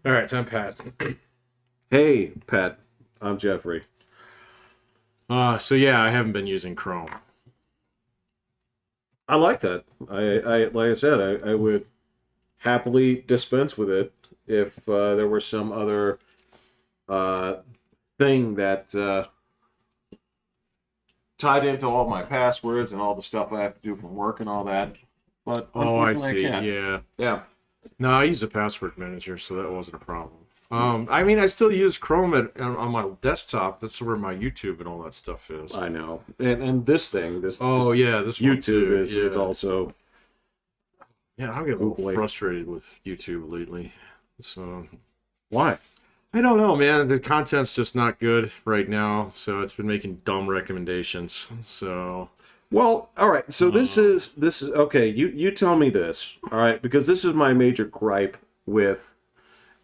All right, I'm Pat. Hey, Pat. I'm Jeffrey. So yeah, I haven't been using Chrome. I like that. Like I said, I would happily dispense with it if there were some other uh, thing that tied into all my passwords and all the stuff I have to do from work and all that. But Oh, I unfortunately, I see. can't. Yeah. Yeah, No, I use a password manager, so that wasn't a problem. I mean, I still use Chrome on my desktop. That's where my YouTube and all that stuff is. I know. And this thing, this Oh yeah, this one YouTube too. is Yeah. also Yeah, I'm getting a little Googly. frustrated with YouTube lately. So Why? I don't know, man. The content's just not good right now, so it's been making dumb recommendations. So Well, all right. So this is okay. You tell me this, all right? Because this is my major gripe with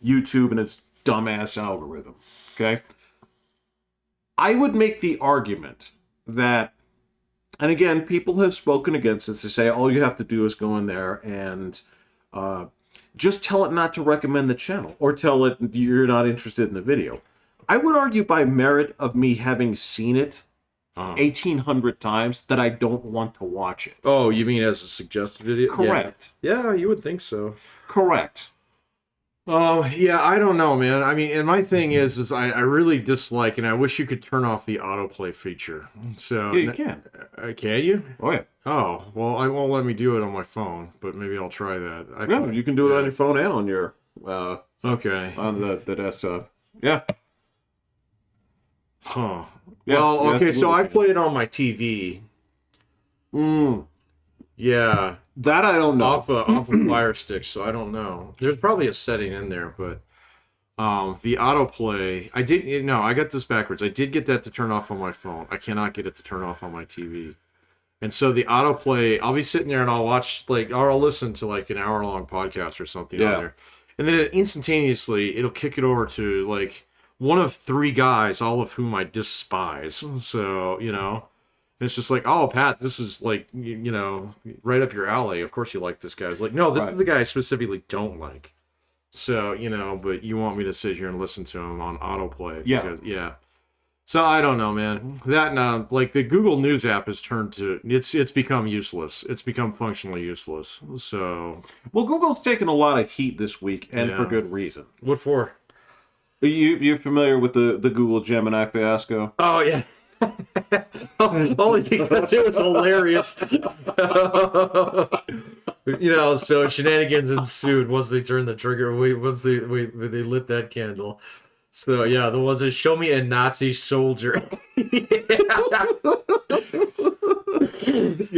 YouTube and its dumbass algorithm. Okay, I would make the argument that, and again, people have spoken against this to say all you have to do is go in there and uh, just tell it not to recommend the channel or tell it you're not interested in the video. I would argue by merit of me having seen it uh, 1,800 times that I don't want to watch it. oh, you mean as a suggested video? Correct. Yeah, you would think so. Correct. Oh, yeah, I don't know, man. I mean, and my thing is I really dislike, and I wish you could turn off the autoplay feature. So, Yeah, you can. Can you? Oh, yeah. Oh, well, I won't let me do it on my phone, but maybe I'll try that. No, you can do it on your phone and on your Okay. on the desktop. Yeah. Huh. Yeah, Well, you okay, so absolutely I can. played it on my TV. Mm, Yeah, that I don't know. off a Fire Stick, so I don't know. There's probably a setting in there, but the autoplay, I got this backwards. I did get that to turn off on my phone. I cannot get it to turn off on my TV. And so the autoplay, I'll be sitting there and I'll watch or I'll listen to like an hour long podcast or something on Yeah. there. And then instantaneously it'll kick it over to like one of three guys, all of whom I despise. So, and it's just like, oh, Pat, this is like, right up your alley. Of course you like this guy. It's like, no, this Right. is the guy I specifically don't like. So, but you want me to sit here and listen to him on autoplay. Yeah. Because, yeah. So I don't know, man. That now, like the Google News app has turned to it's become useless. It's become functionally useless. So Well, Google's taken a lot of heat this week, and for Yeah. good reason. what for? You're familiar with the Google Gemini fiasco? Oh yeah. Only because it was hilarious. So shenanigans ensued once they turned the trigger. Once they lit that candle. So yeah, the ones that show me a Nazi soldier.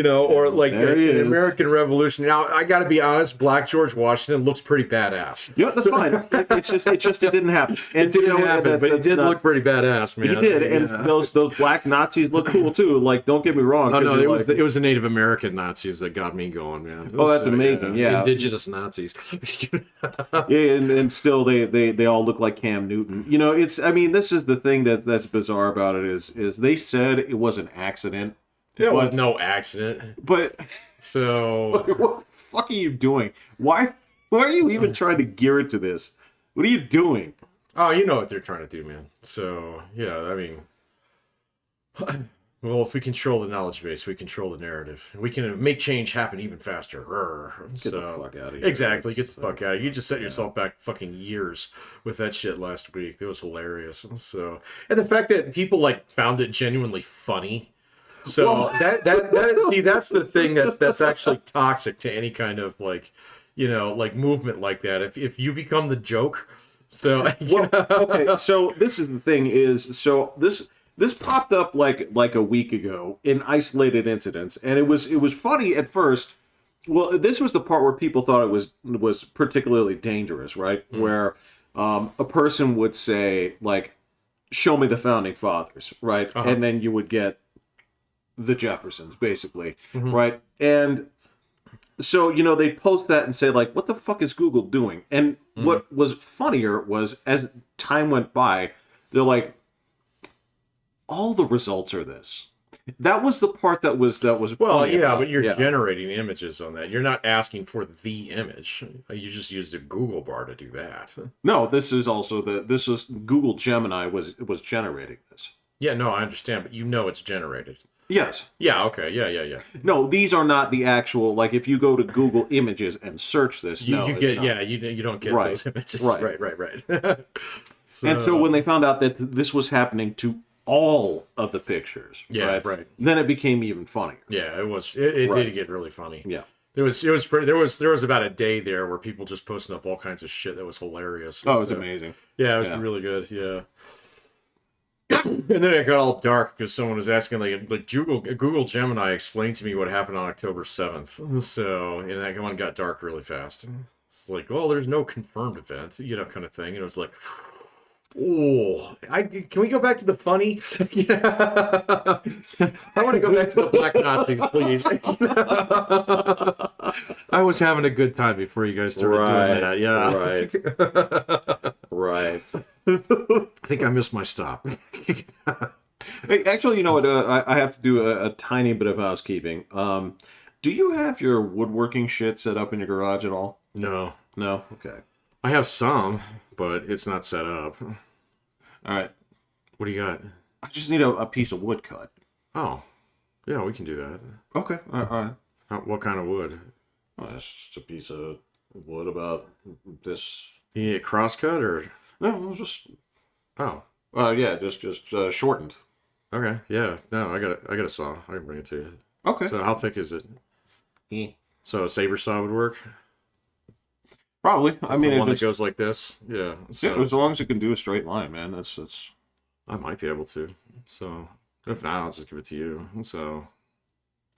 Or like There he an is. American Revolution. Now I got to be honest, Black George Washington looks pretty badass. Yeah, that's fine. It didn't happen. And, It didn't happen, but it did not- look pretty badass, man. He did, and Yeah. those black Nazis look cool too. Like, don't get me wrong. Oh 'cause no, you're it was like- it was the Native American Nazis that got me going, man. Oh, that's amazing, yeah. Indigenous Nazis. Yeah, and still they all look like Cam Newton. This is the thing that's bizarre about it is they said it was an accident. It was no accident. But So what the fuck are you doing? Why are you even trying to gear it to this? What are you doing? oh, you know what they're trying to do, man. So yeah, I mean, well, if we control the knowledge base, we control the narrative. We can make change happen even faster. Get the fuck out of here. Exactly, get the fuck out of here. You just set yourself back fucking years with that shit last week. It was hilarious. So, and the fact that people like found it genuinely funny. So Well- that's the thing that's actually toxic to any kind of like, like movement like that. If you become the joke, so Okay, so this is the thing this popped up like a week ago in isolated incidents, and it was funny at first. Well, this was the part where people thought it was particularly dangerous, right? Where a person would say like, "Show me the founding fathers," right? Uh-huh. And then you would get the Jeffersons, basically, right? And so they post that and say like, "What the fuck is Google doing?" And what was funnier was as time went by, they're like, all the results are this. That was the part that was Well, funny yeah, about but it. you're Yeah. generating images on that. You're not asking for the image. You just used a Google bar to do that. No, this is also this is Google Gemini was generating this. Yeah, no, I understand, but you know it's generated. Yes. Yeah, okay, yeah. No, these are not the actual. Like if you go to Google Images and search this, You, no, you it's get not. yeah, you don't get Right, those images. right. Right. And so when they found out that this was happening to all of the pictures, Yeah, right. then it became even funnier. Yeah, it Right. did get really funny. Yeah. It was pretty, there was about a day there where people just posting up all kinds of shit that was hilarious. Oh, it's amazing. Yeah, it was really good. Yeah. And then it got all dark because someone was asking like Google Gemini explained to me what happened on October 7th. So and that one got dark really fast. It's like, oh, there's no confirmed event, kind of thing. And it was like, oh, can we go back to the funny? I want to go back to the Black Nazis, please. I was having a good time before you guys started doing that. Yeah, Right. I think I missed my stop. Hey, actually, you know what? I have to do a tiny bit of housekeeping. Do you have your woodworking shit set up in your garage at all? No, No. Okay. I have some, but it's not set up. All right. What do you got? I just need a piece of wood cut. Oh, yeah, we can do that. Okay. All right. What kind of wood? Well, it's just a piece of wood about this. You need it crosscut or? No, it was just. Oh, Yeah, just shortened. okay. Yeah. No, I got a saw. I can bring it to you. Okay. So how thick is it? Yeah. So a saber saw would work. Probably. I mean, The one it's, that goes like this. Yeah. So yeah, as long as it can do a straight line, man. That's. I might be able to. So if not, I'll just give it to you. So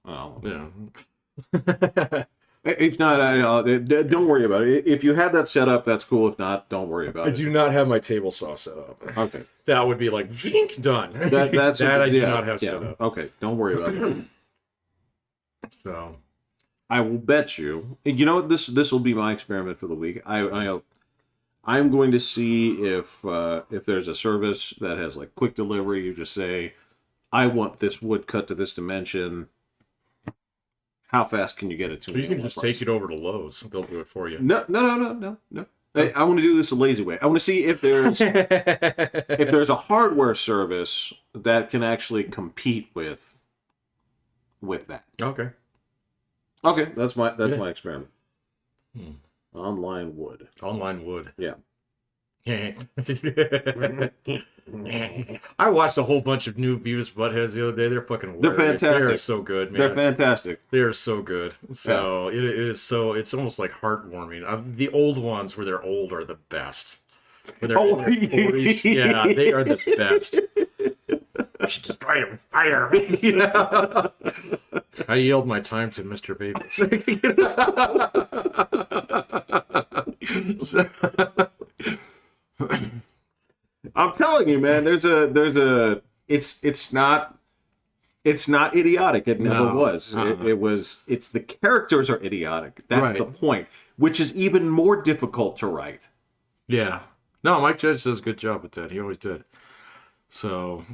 Well, yeah. if not, don't worry about it. If you had that set up, that's cool. If not, don't worry about I it. do not have my table saw set up. Okay. That would be like done. That's that I do yeah, not have yeah. set up. Okay, don't worry about it. So I will bet you. You know what? This will be my experiment for the week. I'm going to see if there's a service that has like quick delivery. You just say, I want this wood cut to this dimension. How fast can you get it to me? you can just take it over to Lowe's. They'll do it for you. No. Hey, I want to do this a lazy way. I want to see if there's a hardware service that can actually compete with that. Okay. Okay, that's my experiment. Online wood. Online wood. Yeah. I watched a whole bunch of new Beavis Buttheads the other day. They're fucking They're hilarious. fantastic. They're so good, man. They're fantastic. They're so good. So it is so it's almost like heartwarming. The old ones where they're old are the best. When they're in their 40s, yeah, they are the best. I should destroy him with fire. I yield my time to Mr. Babies. I'm telling you, man. It's not idiotic. It never No. was. It's the characters are idiotic. That's Right. the point, which is even more difficult to write. Yeah. No, Mike Judge does a good job with that. He always did. So,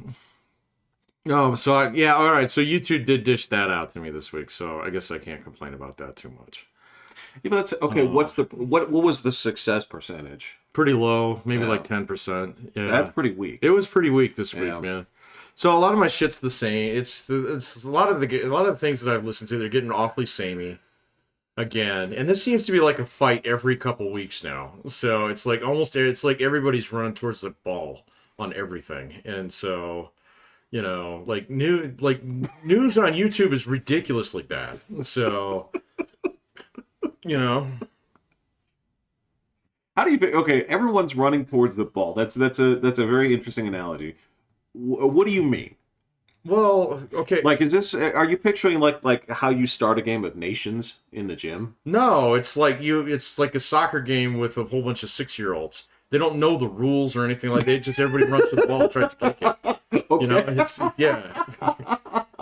all right. So YouTube did dish that out to me this week. So I guess I can't complain about that too much. Yeah, but that's okay. What was the success percentage? Pretty low, maybe like 10%. Yeah, That's pretty weak. it was pretty weak this week, Yeah. man. So a lot of my shit's the same. It's a lot of the things that I've listened to. They're getting awfully samey again, and this seems to be like a fight every couple weeks now. So it's like everybody's running towards the ball on everything, and so like news on YouTube is ridiculously bad. So How do you think? Okay, everyone's running towards the ball. That's a very interesting analogy. What do you mean? well, okay, Like, is this? Are you picturing like how you start a game of Nations in the gym? no, it's like a soccer game with a whole bunch of 6-year-olds. They don't know the rules or anything like that. Just everybody runs to the ball and tries to kick it. Okay. It's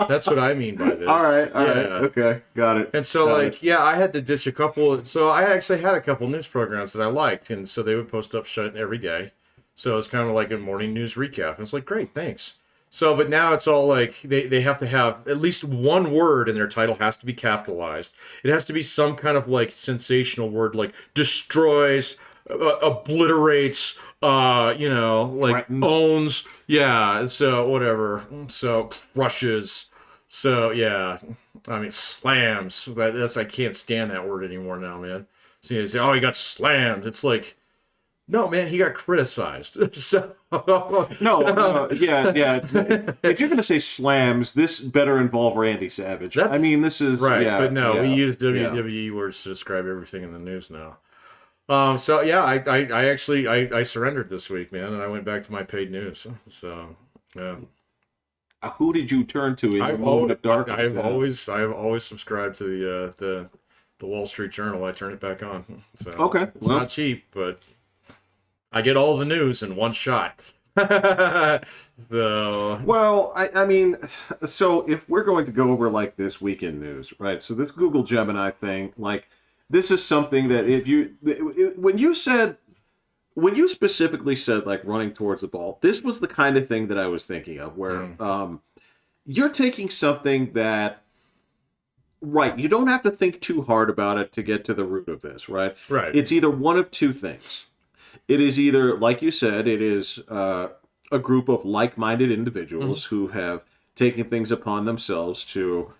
That's what I mean by this. All right. Yeah. Okay, got it. And so, I had to ditch a couple. So I actually had a couple news programs that I liked, and so they would post up shit every day. So it's kind of like a morning news recap. And it's like, great, thanks. So, but now it's all like they have to have at least one word in their title has to be capitalized. It has to be some kind of like sensational word, like destroys, obliterates, like Threatens. owns. Yeah. So whatever. So crushes. So yeah. I mean slams. That's I can't stand that word anymore now, man. So you say, oh, he got slammed. It's like. No, man, he got criticized. So No, yeah. If you're gonna say slams, this better involve Randy Savage. I mean, this is right, yeah, but no, yeah, we use yeah. WWE words to describe everything in the news now. So yeah, I actually I surrendered this week, man, and I went back to my paid news. So yeah, Who did you turn to in the moment of darkness? I've always subscribed to the Wall Street Journal. I turn it back on. So Okay, it's not cheap, but I get all the news in one shot. So well, I mean, so if we're going to go over like this weekend news, right? So this Google Gemini thing, like this is something that if you when you specifically said like running towards the ball, this was the kind of thing that I was thinking of where you're taking something that right, you don't have to think too hard about it to get to the root of this, right? right. It's either one of two things. It is either, like you said, it is a group of like-minded individuals who have taken things upon themselves to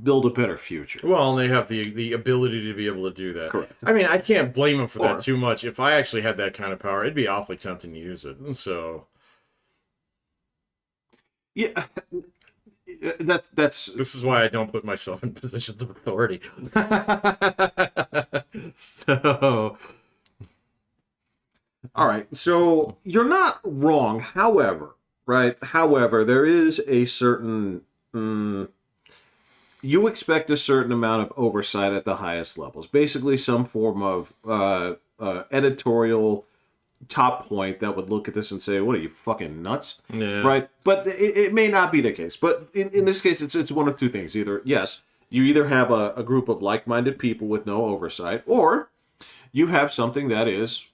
build a better future. Well, and they have the ability to be able to do that. Correct. I mean, I can't blame them for Or- that too much. If I actually had that kind of power, it'd be awfully tempting to use it. So Yeah, that's this is why I don't put myself in positions of authority. So all right. So you're not wrong. However, right? However, there is a certain you expect a certain amount of oversight at the highest levels. Basically, some form of editorial top point that would look at this and say, "What are you fucking nuts?" yeah. Right? But it may not be the case. But in this case, it's one of two things. Either yes, you either have a group of like-minded people with no oversight, or you have something that is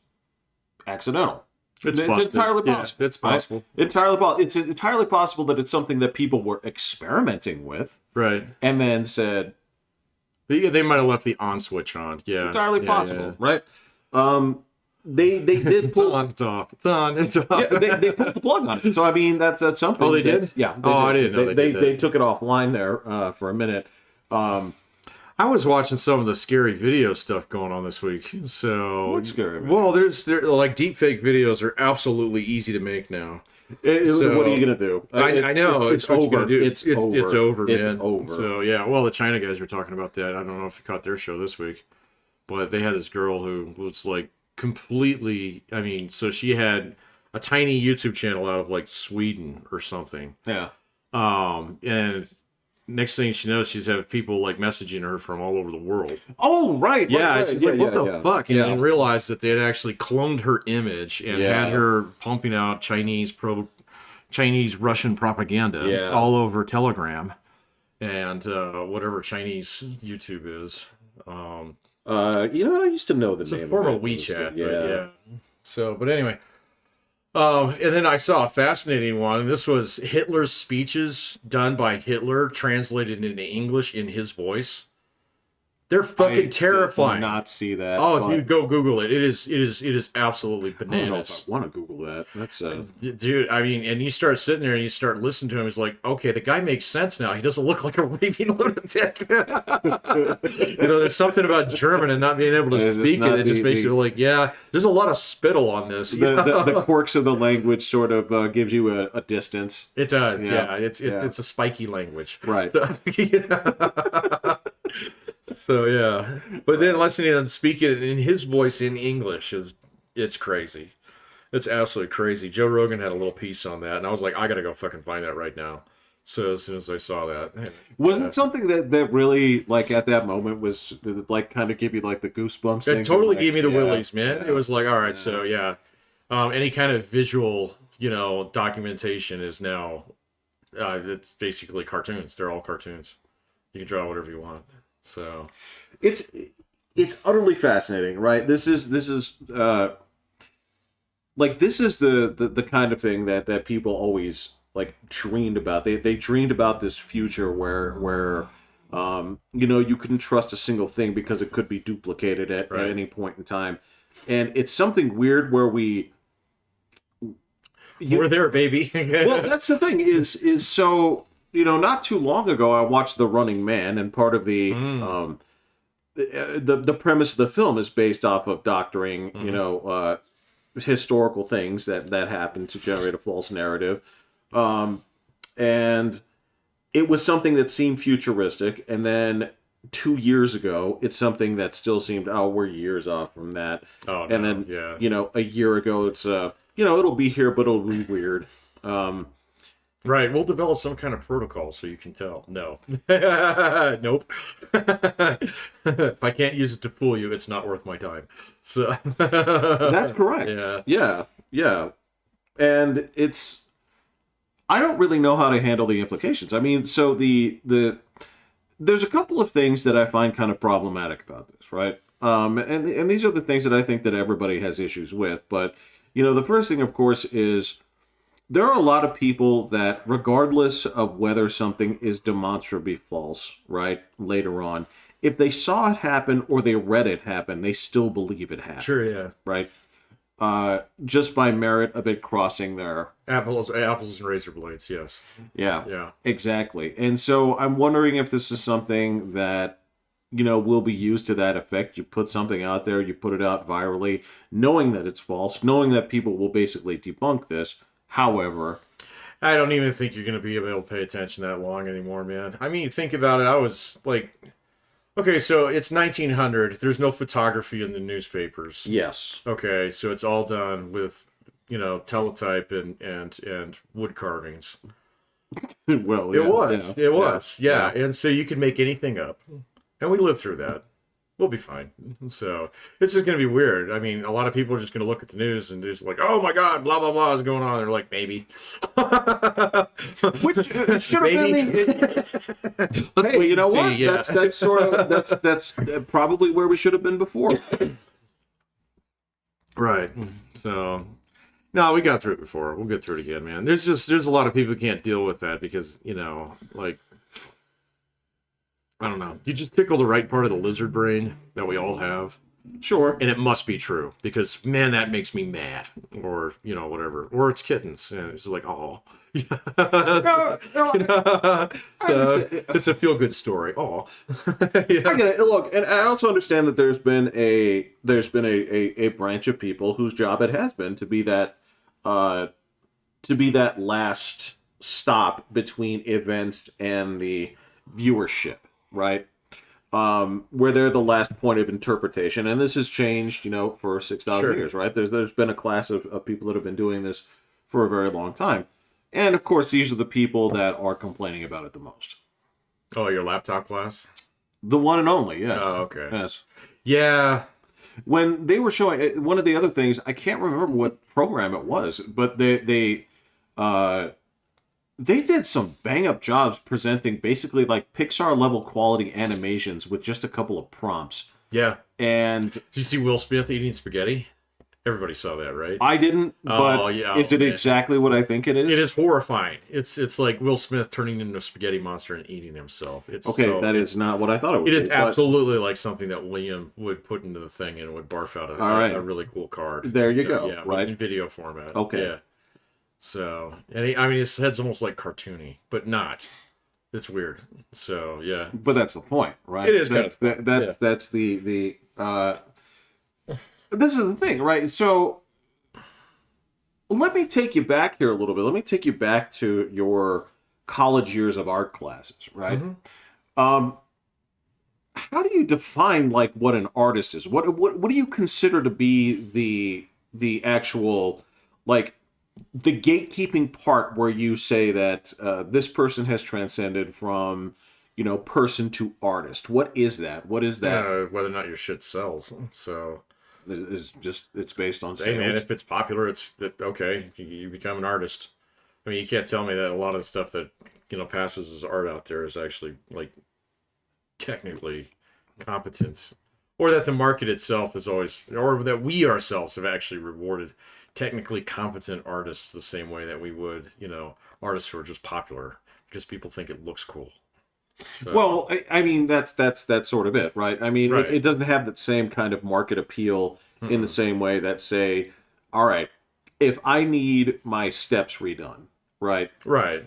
accidental. It's entirely Yeah, possible. it's possible. Right? Entirely possible. It's entirely possible that it's something that people were experimenting with Right. and then said, They might have left the on switch on. Yeah. entirely Yeah, possible, yeah. right? They did It's pull. on, it's off. It's on, it's off. Yeah, they pulled the plug on it. So I mean, that's something. Oh, they that- did? Yeah. Oh, I didn't know they did that. They took it offline there for a minute. I was watching some of the scary video stuff going on this week. So What's scary video? Well, there like deepfake videos are absolutely easy to make now. So- what are you gonna do? I know it's what over. you're gonna do. It's over. It's over, man. It's over. So yeah, well, the China guys were talking about that. I don't know if you caught their show this week, but they had this girl who was like completely. I mean, so she had a tiny YouTube channel out of like Sweden or something. Yeah. And next thing she knows, she's have people like messaging her from all over the world. Oh, right. Yeah, right. she's like, what the fuck? And Yeah. then realized that they had actually cloned her image and Yeah. had her pumping out Chinese Russian propaganda Yeah. all over Telegram and whatever Chinese YouTube is. You know what? I used to know the It's name a form of of it. WeChat, Yeah. but yeah. So, but anyway. And then I saw a fascinating one. This was Hitler's speeches done by Hitler, translated into English in his voice. They're fucking terrifying. Did not see that. Oh, but dude, go Google it. It is absolutely I don't know if bananas. I want to Google that. That's Dude, I mean, and you start sitting there and you start listening to him. It's like, okay, the guy makes sense now. He doesn't look like a raving lunatic. There's something about German and not being able to It's speak not it. It just makes you like, yeah, there's a lot of spittle on this. the quirks of the language sort of gives you a distance. It does, Yeah. yeah. It's a spiky language. Right. So yeah, but then listening to him speak it in his voice in English it's crazy. It's absolutely crazy. Joe Rogan had a little piece on that, and I was like, I gotta go fucking find that right now. So as soon as I saw that, Wasn't it something that really, like, at that moment was, like, kind of give you, like, the goosebumps? it thing? totally Like, gave me the yeah, willies, man. yeah. It was like, all right, so yeah, any kind of visual, documentation is now, it's basically cartoons. They're all cartoons. You can draw whatever you want. So It's utterly fascinating, right? This is like, this is the kind of thing that people always like dreamed about. They dreamed about this future where you know, you couldn't trust a single thing because it could be duplicated at any point in time. And it's something weird where we're there, baby. well, that's the thing is so, you know, not too long ago I watched The Running Man, and part of the premise of the film is based off of doctoring, you know, historical things that happened to generate a false narrative. And it was something that seemed futuristic, and then 2 years ago, it's something that still seemed, oh, we're years off from that. Oh, and no, then, yeah. you know, a year ago, it's, you know, it'll be here, but it'll be weird. Right, we'll develop some kind of protocol so you can tell. No. Nope. If I can't use it to fool you, it's not worth my time. So That's correct. Yeah. And it's, I don't really know how to handle the implications. I mean, so there's a couple of things that I find kind of problematic about this, right? And these are the things that I think that everybody has issues with. But, you know, the first thing, of course, is there are a lot of people that, regardless of whether something is demonstrably false, right, later on, if they saw it happen or they read it happen, they still believe it happened. Sure, yeah. Right? Just by merit of it crossing their... Apples and razor blades, yes. Yeah, exactly. And so I'm wondering if this is something that, you know, will be used to that effect. You put something out there, you put it out virally, knowing that it's false, knowing that people will basically debunk this. However, I don't even think you're going to be able to pay attention that long anymore, man. I mean, think about it. I was like, okay, so it's 1900. There's no photography in the newspapers. yes. Okay, so it's all done with, you know, teletype and wood carvings. Well, It was. Yeah. And so you can make anything up. And we lived through that. We'll be fine. So it's just going to be weird. I mean, a lot of people are just going to look at the news and just like, oh my God, blah, blah, blah is going on. They're like, maybe. Which should have been the... Hey, you know what? Yeah. That's sort of, that's probably where we should have been before. Right. So, no, we got through it before. We'll get through it again, man. There's a lot of people who can't deal with that because, you know, like, I don't know. You just tickle the right part of the lizard brain that we all have. Sure. And it must be true because, man, that makes me mad. Or, you know, whatever. Or it's kittens. And it's like, oh. So, it's a feel-good story. Oh. I get it. Look, and I also understand that there's been a branch of people whose job it has been to be that last stop between events and the viewership. Right, where they're the last point of interpretation, and this has changed, you know, for 6,000 years. Right, there's been a class of people that have been doing this for a very long time, and of course, these are the people that are complaining about it the most. Oh, your laptop class, the one and only, yes. Oh, okay. Yes. Yeah. When they were showing one of the other things, I can't remember what program it was, but they did some bang-up jobs presenting basically like Pixar-level quality animations with just a couple of prompts. Yeah. And... Did you see Will Smith eating spaghetti? Everybody saw that, right? I didn't, but is it exactly what I think it is? It is horrifying. It's like Will Smith turning into a spaghetti monster and eating himself. It's that is not what I thought it would be. It is absolutely like something that Liam would put into the thing and would barf out a really cool card. There you go. Yeah, right? In video format. Okay. Yeah. So, and his head's almost like cartoony, but not. It's weird. So, yeah. But that's the point, right? It is. That's the this is the thing, right? So, let me take you back here a little bit. Let me take you back to your college years of art classes, right? Mm-hmm. How do you define like what an artist is? What do you consider to be the actual like the gatekeeping part where you say that this person has transcended from, you know, person to artist? What is that? What is that? Whether or not your shit sells. So it's based on sales. Hey man, if it's popular, it's that okay. You become an artist. I mean, you can't tell me that a lot of the stuff that, you know, passes as art out there is actually like technically competent or that the market itself is always, or that we ourselves have actually rewarded technically competent artists the same way that we would, artists who are just popular because people think it looks cool. So, Well, I mean, that's sort of it, right? I mean, Right. it doesn't have that same kind of market appeal in the same way that, say, all right, if I need my steps redone, right? right.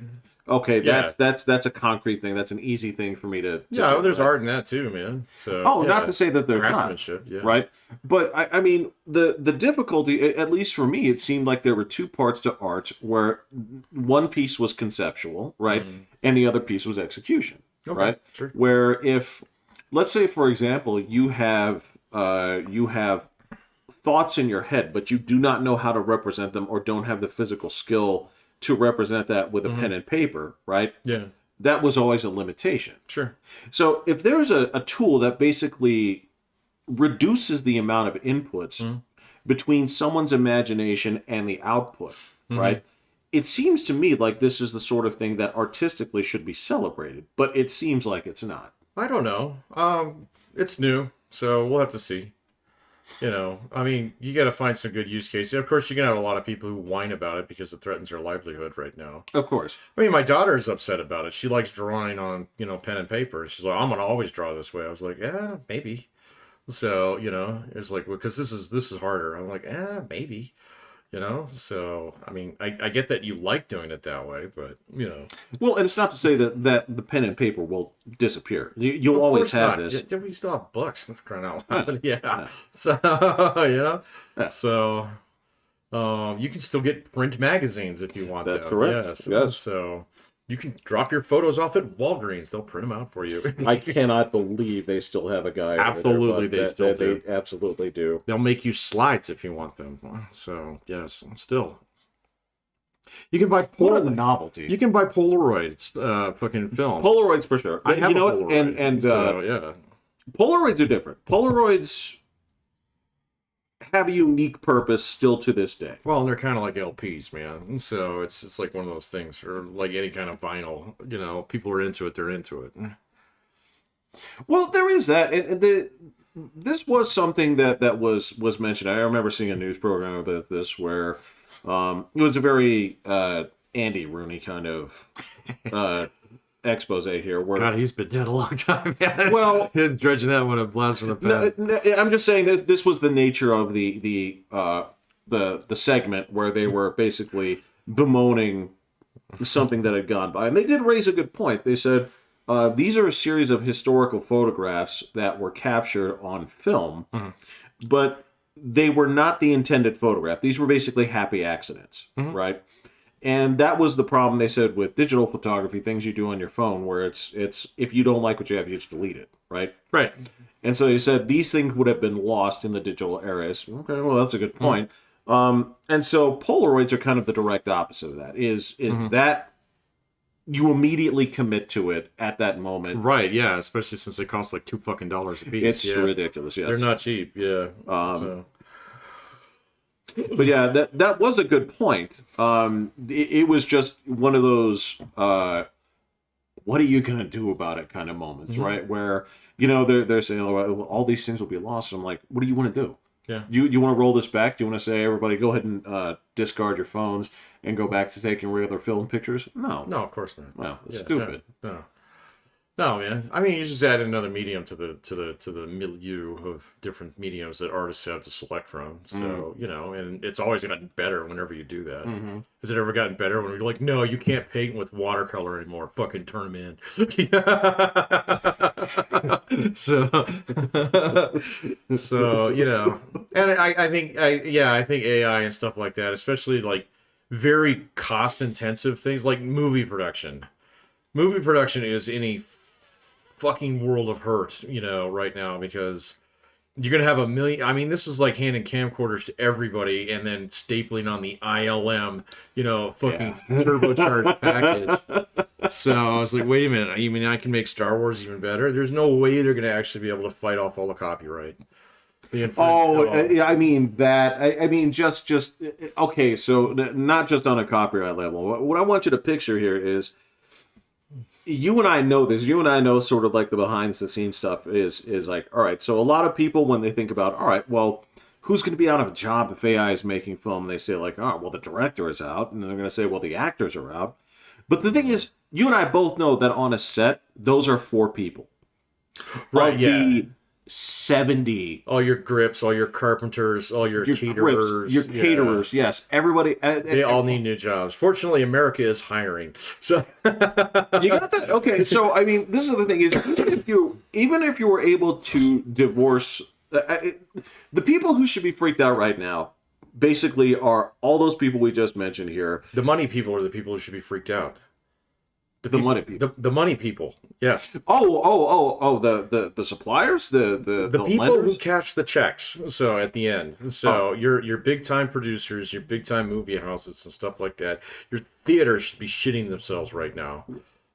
Okay, Yeah. that's a concrete thing. That's an easy thing for me to Yeah, do, well, there's right? art in that too, man. So, Oh, yeah. not to say that there's not, Craftsmanship, yeah. right? But I mean, the difficulty, at least for me, it seemed like there were two parts to art, where one piece was conceptual, right, and the other piece was execution, Okay, right? sure. Where if, let's say, for example, you have thoughts in your head, but you do not know how to represent them, or don't have the physical skill to represent that with a pen and paper, right? Yeah, That was always a limitation. sure. So if there's a tool that basically reduces the amount of inputs between someone's imagination and the output, right? It seems to me like this is the sort of thing that artistically should be celebrated, but it seems like it's not. I don't know. It's new, so we'll have to see. I mean, you got to find some good use cases. Of course, you're gonna have a lot of people who whine about it because it threatens their livelihood right now. Of course. I mean, my daughter's upset about it. She likes drawing on, pen and paper. She's like, I'm gonna always draw this way. I was like, yeah, maybe. So, it's like, because this is harder. I'm like, maybe. So I mean, I get that you like doing it that way, but Well, and it's not to say that the pen and paper will disappear. You'll always have this. Yeah, we still have books, for crying out loud. Yeah. Yeah. So Yeah. so you can still get print magazines if you want. That's them. correct. Yes. Yes. So you can drop your photos off at Walgreens. They'll print them out for you. I cannot believe they still have a guy. over there, Absolutely, but they still do. They absolutely do. They'll make you slides if you want them. So yes, still. You can buy What a novelty. You can buy Polaroids, fucking film. Polaroids for sure. I have you know a what? Polaroid, And so, yeah. Polaroids are different. Polaroids have a unique purpose still to this day. Well, and they're kind of like LPs, man. And so it's like one of those things, or like any kind of vinyl. People are into it; they're into it. Well, there is that. And this was something that was mentioned. I remember seeing a news program about this where it was a very Andy Rooney kind of expose here. Where God, he's been dead a long time, man. Well, dredging that one a blast from the past. I'm just saying that this was the nature of the segment where they were basically bemoaning something that had gone by, and they did raise a good point. They said these are a series of historical photographs that were captured on film, but they were not the intended photograph. These were basically happy accidents, right? And that was the problem, they said, with digital photography, things you do on your phone, where it's if you don't like what you have, you just delete it, right? Right. And so they said these things would have been lost in the digital eras. Okay, well, that's a good point. And so Polaroids are kind of the direct opposite of that. Is that you immediately commit to it at that moment. Right, yeah, especially since they cost like $2 a piece. It's ridiculous, yeah. They're not cheap, yeah. So. But yeah, that was a good point. It was just one of those what are you gonna do about it kind of moments, right? Where they're saying, oh, all these things will be lost. So I'm like, what do you want to do? Yeah. You want to roll this back? Do you want to say, everybody, go ahead and discard your phones and go back to taking regular film pictures? No, No, of course not. well, it's stupid. No, man. I mean, you just add another medium to the milieu of different mediums that artists have to select from. So and it's always gotten better whenever you do that. Has it ever gotten better when you're like, no, you can't paint with watercolor anymore? Fucking turn them in. so and I think AI and stuff like that, especially like very cost intensive things like movie production. Movie production is in a fucking world of hurt, right now, because you're going to have a million. I mean, this is like handing camcorders to everybody and then stapling on the ILM, fucking turbocharged package. So I was like, wait a minute. You mean I can make Star Wars even better? There's no way they're going to actually be able to fight off all the copyright. Yeah, I mean that. I mean just okay. So not just on a copyright level. What I want you to picture here is you and I know this. You and I know sort of like the behind the scenes stuff is like, all right. So a lot of people, when they think about, all right, well, who's going to be out of a job if AI is making film? They say like, oh, well, the director is out, and they're going to say, well, the actors are out. But the thing is, you and I both know that on a set, those are 4 people. Right, Of yeah. the 70. All your grips, all your carpenters, all your caterers. Your caterers, yes. Everybody. They all need new jobs. Fortunately, America is hiring. So You got that? Okay, so I mean, this is the thing: is even if you were able to divorce the people who should be freaked out right now, basically are all those people we just mentioned here. the money people are the people who should be freaked out. The money people. The money people. Yes. The suppliers, the people lenders? who cash the checks. So at the end, so your big time producers, your big time movie houses and stuff like that. Your theaters should be shitting themselves right now.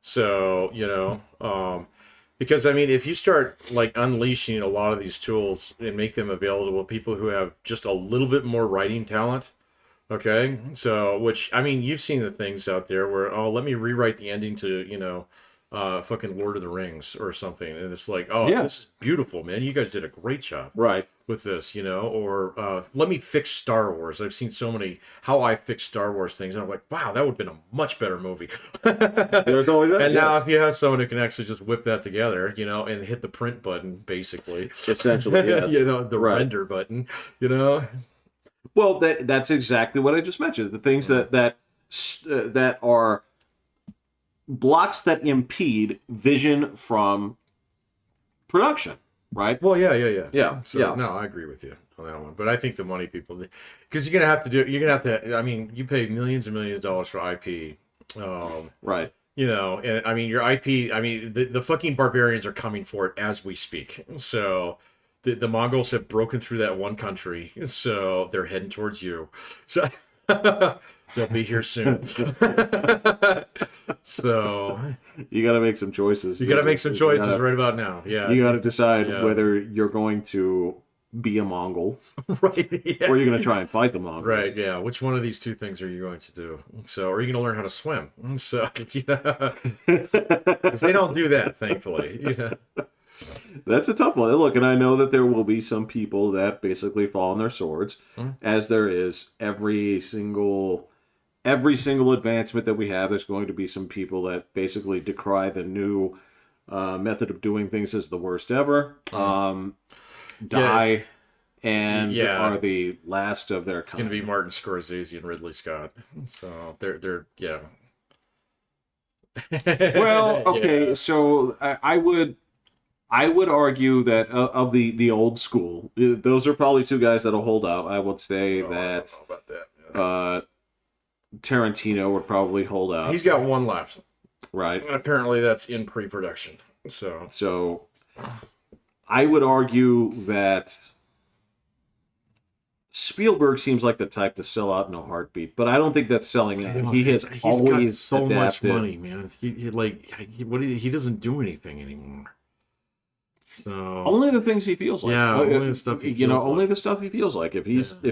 So because I mean, if you start like unleashing a lot of these tools and make them available to people who have just a little bit more writing talent. Okay, so which I mean, you've seen the things out there where let me rewrite the ending to fucking Lord of the Rings or something, and it's like this is beautiful, man. You guys did a great job, right, with this, or let me fix Star Wars. I've seen so many how I fix Star Wars things, and I'm like, wow, that would have been a much better movie. There's always that. And now if you have someone who can actually just whip that together, and hit the print button, basically, essentially, yes. the render button, Well, that's exactly what I just mentioned. The things that are blocks that impede vision from production, right? Well, yeah. So, yeah. No, I agree with you on that one. But I think the money people, because you're gonna have to. I mean, you pay millions and millions of dollars for IP, right? And I mean, your IP. I mean, the fucking barbarians are coming for it as we speak. So. The Mongols have broken through that one country, so they're heading towards you. So they'll be here soon. So you got to make some choices. You got to make some choices right about now. Yeah, you got to decide whether you're going to be a Mongol, right? Yeah. Or you're going to try and fight the Mongols, right? Yeah. Which one of these 2 things are you going to do? So, are you going to learn how to swim? So, because they don't do that, thankfully. That's a tough one. Look, and I know that there will be some people that basically fall on their swords, as there is every single advancement that we have. There's going to be some people that basically decry the new method of doing things as the worst ever, die, and are the last of their kind. It's going to be Martin Scorsese and Ridley Scott. So they're Well, okay, so I would argue that of the old school, those are probably 2 guys that'll hold out. I would say that, I don't know about that. Tarantino would probably hold out. He's got 1 left, right? And apparently that's in pre-production. So I would argue that Spielberg seems like the type to sell out in a heartbeat, but I don't think that's selling out. He's always got so adapted. much money, man. He doesn't do anything anymore. So only the things he feels like. Yeah, only the stuff he feels only the stuff he feels like. If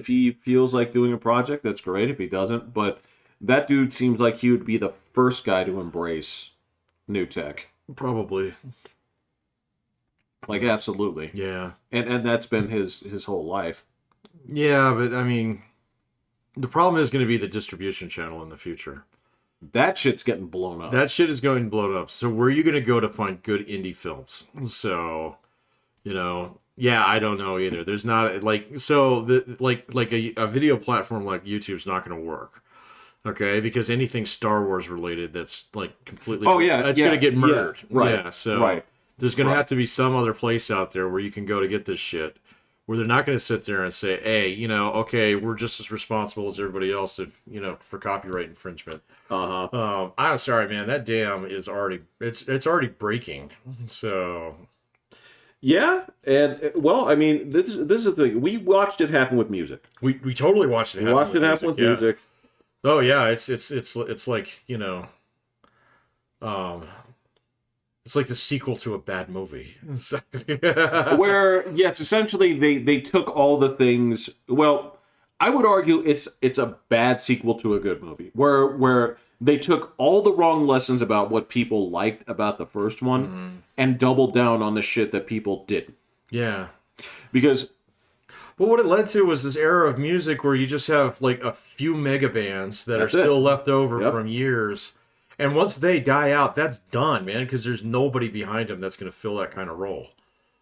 he feels like doing a project, that's great. If he doesn't, but that dude seems like he would be the first guy to embrace new tech. Probably. Like absolutely. Yeah. And that's been his whole life. Yeah, but I mean, the problem is going to be the distribution channel in the future. That shit's getting blown up. That shit is going blown up. So where are you going to go to find good indie films? So, I don't know either. There's not a video platform like YouTube's not going to work. Okay, because anything Star Wars related that's like completely that's going to get murdered. Yeah, right. Yeah, so there's going to have to be some other place out there where you can go to get this shit. Where they're not going to sit there and say, hey, okay, we're just as responsible as everybody else if, for copyright infringement. I'm sorry, man, that dam is already, it's already breaking. So. Yeah, and well, I mean, this is the thing. We watched it happen with music. We totally watched it happen with music. Oh yeah, it's like, it's like the sequel to a bad movie. Where, yes, essentially they took all the things. Well, I would argue it's a bad sequel to a good movie. Where They took all the wrong lessons about what people liked about the first one and doubled down on the shit that people didn't. Yeah. Because But what it led to was this era of music where you just have like a few mega bands that That's are it. still left over Yep. from years. And once they die out, that's done, man, because there's nobody behind them that's going to fill that kind of role.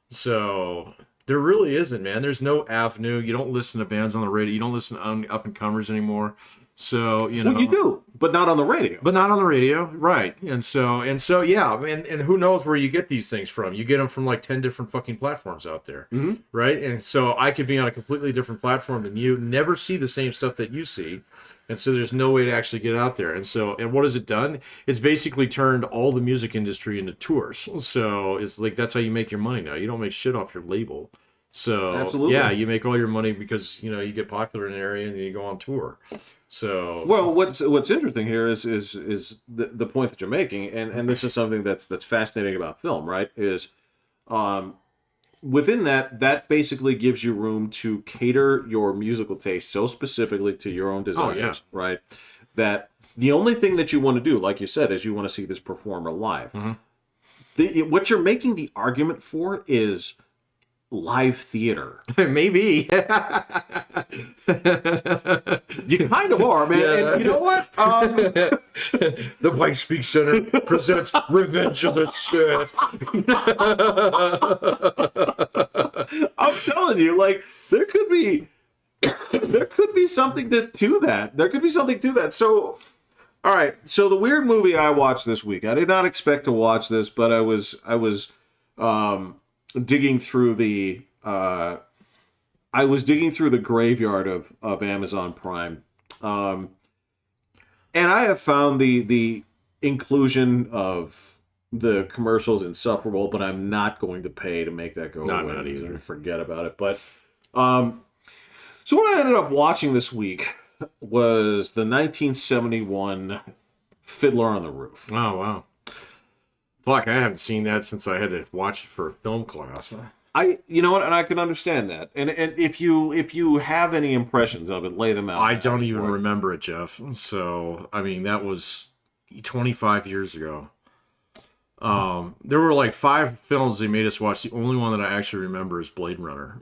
So there really isn't, man. There's no avenue. You don't listen to bands on the radio. You don't listen to up and comers anymore. So, you know. well, you do, but not on the radio. But not on the radio, right? And so, yeah, and who knows where you get these things from? You get them from like 10 different fucking platforms out there, right? And so I could be on a completely different platform than you, never see the same stuff that you see, and so there's no way to actually get out there. And so, and what has it done? It's basically turned all the music industry into tours. So it's like that's how you make your money now. You don't make shit off your label. So Absolutely. yeah, you make all your money because you know you get popular in an area and you go on tour. So Well, what's interesting here is the point that you're making, and this is something that's fascinating about film, right? Is within that basically gives you room to cater your musical taste so specifically to your own desires, right? That the only thing that you want to do, like you said, is you want to see this performer live. What you're making the argument for is live theater. maybe. You kind of are, man. Yeah. And you know what? The White Speak Center presents Revenge of the Sith. I'm telling you, like there could be something to that. There could be something to that. So, all right. So the weird movie I watched this week. I did not expect to watch this, but I was digging through the graveyard of Amazon Prime, and I have found the inclusion of the commercials insufferable. But I'm not going to pay to make that go No, away. I'm not because either. I forget about it. But so what I ended up watching this week was the 1971 Fiddler on the Roof. Oh wow. Fuck, I haven't seen that since I had to watch it for a film class. You know what, and I can understand that. And if you have any impressions of it, lay them out. I don't even remember it, Jeff. So, I mean, that was 25 years ago. There were like 5 films they made us watch. The only one that I actually remember is Blade Runner.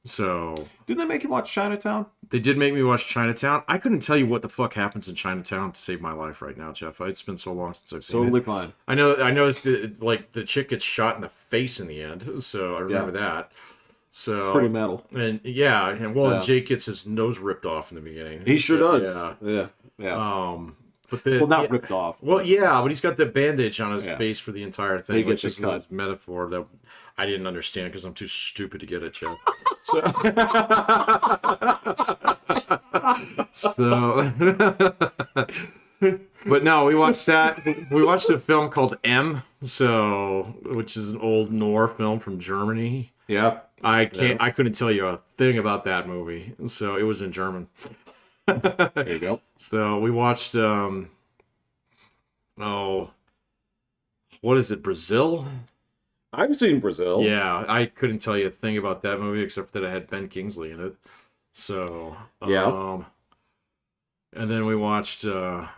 So, Did they make you watch Chinatown? they did make me watch Chinatown. I couldn't tell you what the fuck happens in Chinatown to save my life right now, Jeff. It's been so long since I've seen Totally it. fine. I know like the chick gets shot in the face in the end, so I remember that. So Pretty metal. and yeah, and well, Yeah. Jake gets his nose ripped off in the beginning. He sure So, does. Yeah. Yeah. But the, Well, not yeah, ripped off. well, yeah, but he's got the bandage on his Yeah. face for the entire He thing, gets which is a cut. a metaphor that I didn't understand because I'm too stupid to get it, Jeff. So, but no, we watched that. We watched a film called M, which is an old noir film from Germany. Yeah. I couldn't tell you a thing about that movie, so it was in German. There you go. So we watched what is it, Brazil? I've seen Brazil. Yeah, I couldn't tell you a thing about that movie except that it had Ben Kingsley in it. So Yeah. and then we watched there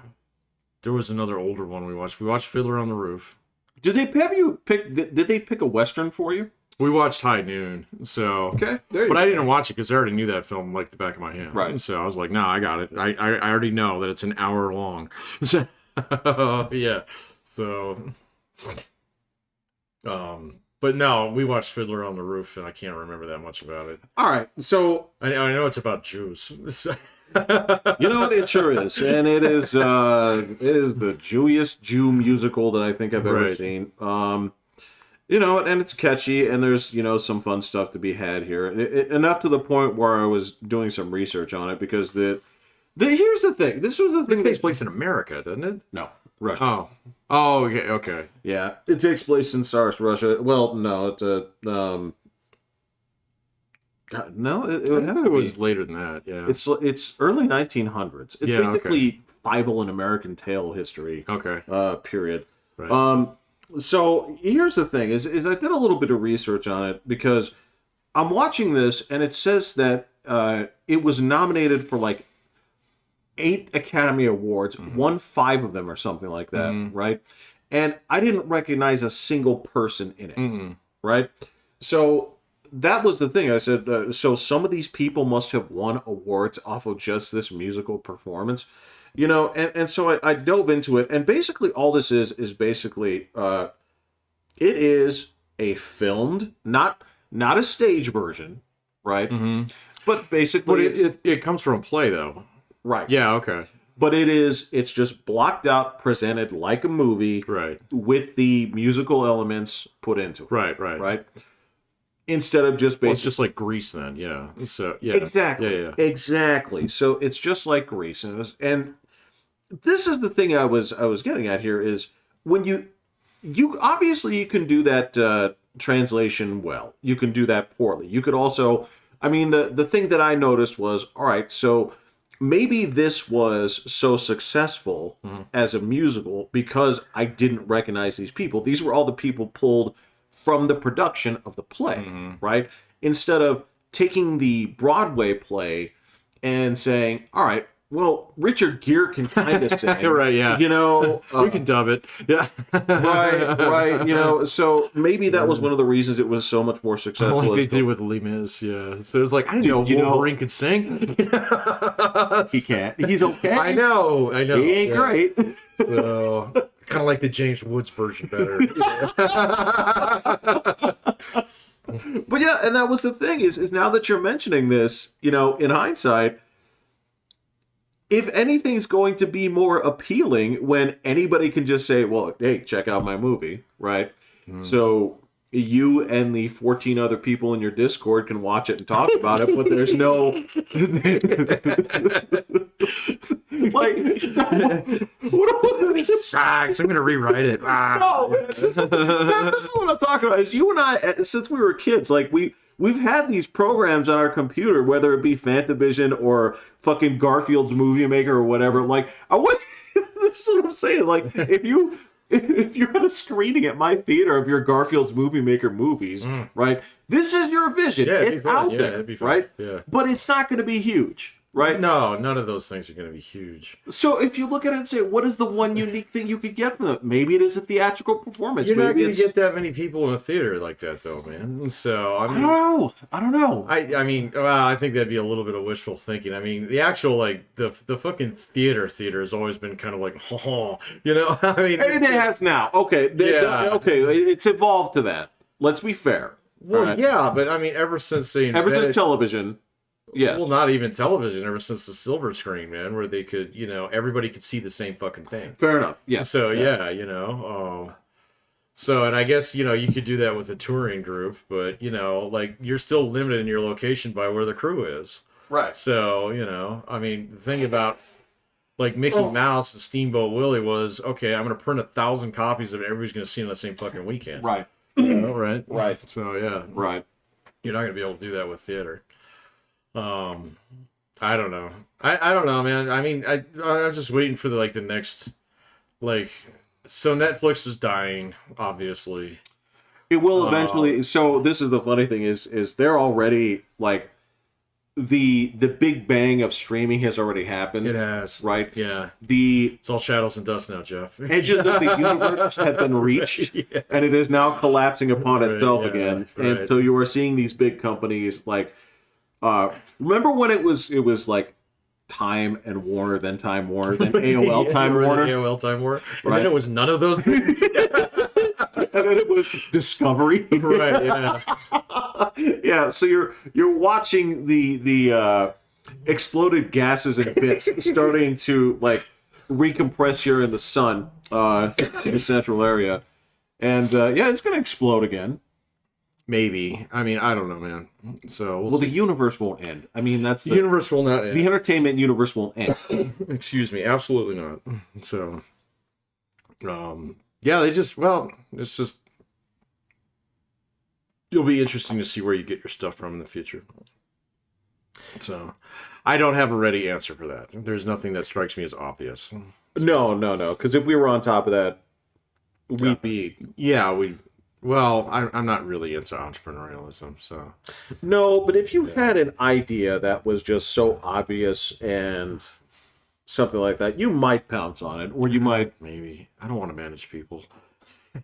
was another older one we watched. We watched Fiddler on the Roof. Did they pick a Western for you? We watched High Noon. So Okay. There you but go. I didn't watch it because I already knew that film like the back of my hand. Right. So I was like, no, I got it. I already know that it's an hour long. So, yeah. So, but no, we watched Fiddler on the Roof, and I can't remember that much about it. All right. So I know it's about Jews. you know what, it sure is, and it is the Jewiest Jew musical that I think I've ever Right. seen. You know, and it's catchy, and there's some fun stuff to be had here. Enough to the point where I was doing some research on it because here's the thing. This was the thing It takes place in America, doesn't it? No, Russia. Oh, okay. Yeah, it takes place in Tsarist Russia. Well, no, it's a God, no, it would have to It was be. later than that. Yeah. It's early 1900s. It's Yeah, okay. basically Bible and American tale history. Okay. Period. Right. So here's the thing: is I did a little bit of research on it because I'm watching this and it says that it was nominated for like 8 Academy Awards, won 5 of them or something like that, right? And I didn't recognize a single person in it, right? So that was the thing. I said, so some of these people must have won awards off of just this musical performance, and so I dove into it, and basically all this is basically, it is a filmed, not a stage version, right? But basically, But it comes from a play, though. right. Yeah, okay. But it's just blocked out, presented like a movie, Right. with the musical elements put into it. Right. Instead of just Well, it's basically. just like Grease then, yeah. So, yeah. Exactly. Yeah. Exactly. So it's just like Grease. And this is the thing I was getting at here is when you obviously you can do that translation well. You can do that poorly. You could also, I mean, the thing that I noticed was, all right, so maybe this was so successful as a musical because I didn't recognize these people. These were all the people pulled from the production of the play, right? Instead of taking the Broadway play and saying, all right, well, Richard Gere can kind of sing. Right, yeah. We can dub it. Yeah. right. So maybe that was one of the reasons it was so much more successful. Like they did with Les Mis, yeah. So it's like, I didn't know Wolverine could sing. He can't. He's okay. I know. He ain't great. So, kind of like the James Woods version better. But yeah, and that was the thing is now that you're mentioning this, in hindsight, if anything's going to be more appealing when anybody can just say, well, hey, check out my movie, right? So you and the 14 other people in your Discord can watch it and talk about it, but there's no... This sucks. I'm going to rewrite it. No, man, this is what I'm talking about. Is you and I, since we were kids, like we've had these programs on our computer, whether it be Fantavision or fucking Garfield's Movie Maker or whatever. Like, this is what I'm saying. Like, if you had a screening at my theater of your Garfield's Movie Maker movies, right? This is your vision. Yeah, it's out there, it'd be fun. right? Yeah. But it's not going to be huge. Right? No, none of those things are going to be huge. So if you look at it and say, what is the one unique thing you could get from it? Maybe it is a theatrical performance. You're Maybe not going to get that many people in a theater like that, though, man. So I don't know. I mean, well, I think that'd be a little bit of wishful thinking. I mean, the actual the fucking theater has always been kind of like, I mean, It has now. Okay, okay, it's evolved to that. Let's be fair. Well, right? yeah, but I mean, ever since television. Yes. Well, not even television. Ever since the silver screen, man, where they could, everybody could see the same fucking thing. Fair enough. Yeah. So yeah, so and I guess you could do that with a touring group, but like you're still limited in your location by where the crew is. Right. So I mean, the thing about like Mickey Mouse and Steamboat Willie was okay. I'm going to print 1,000 copies of it. Everybody's going to see it on the same fucking weekend. Right. Right. Right. So yeah. Right. You're not going to be able to do that with theater. I don't know. I don't know, man. I mean, I'm just waiting for the next, so Netflix is dying, obviously. It will eventually. So this is the funny thing is they're already the big bang of streaming has already happened. It has, right? Yeah. It's all shadows and dust now, Jeff. Edges of the universe have been reached, yeah. And it is now collapsing upon itself again. Right. And so you are seeing these big companies like. Remember when it was like Time and Warner, then Time Warner, then AOL Time Warner? AOL Time Warner. And right. then it was none of those things. And then it was Discovery. Right, yeah. Yeah, so you're watching the exploded gases and bits starting to recompress here in the sun in the central area. And it's gonna explode again. Maybe. I mean, I don't know, man. So well, the universe won't end. I mean, that's the universe will not end. The entertainment universe won't end. Excuse me, absolutely not. So, yeah, it's just it'll be interesting to see where you get your stuff from in the future. So, I don't have a ready answer for that. There's nothing that strikes me as obvious. No. Because if we were on top of that, we'd be. Yeah, Well, I'm not really into entrepreneurialism, so... No, but if you had an idea that was just so obvious and something like that, you might pounce on it, or you might. Maybe. I don't want to manage people.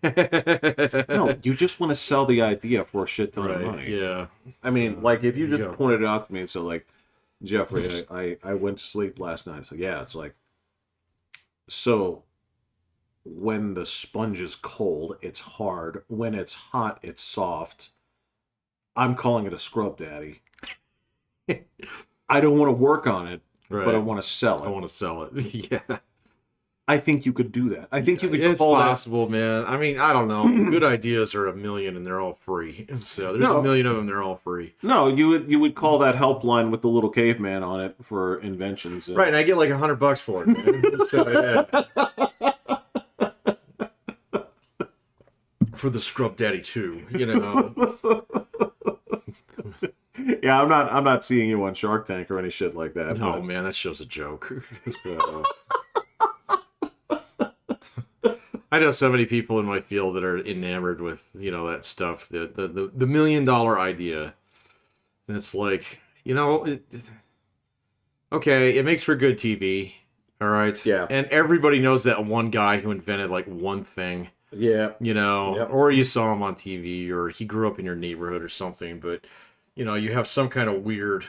No, you just want to sell the idea for a shit ton of Right. money. Yeah. I mean, like if you There you just go. pointed it out to me and said, like, Jeffrey, I went to sleep last night. So yeah, it's like, so when the sponge is cold, it's hard. When it's hot, it's soft. I'm calling it a scrub daddy. I don't want to work on it, but I Right. want to sell I it. want to sell it. Yeah. I think you could do that. I think you could It's call that. possible, man. I mean, I don't know. Good ideas are a million and they're all free. So there's No. a million of them, they're all free. No, you would call that helpline with the little caveman on it for inventions. Right, and I get like $100 for it. Man. So, yeah. For the Scrub Daddy too, you know. Yeah, I'm not seeing you on Shark Tank or any shit like that. No, but- man, that show's a joke. So, I know so many people in my field that are enamored with, you know, that stuff, the $1 million idea. And it's like, you know, okay, it makes for good TV, all right? Yeah. And everybody knows that one guy who invented like one thing, Yeah. you know, Yep. or you saw him on TV or he grew up in your neighborhood or something, but, you know, you have some kind of weird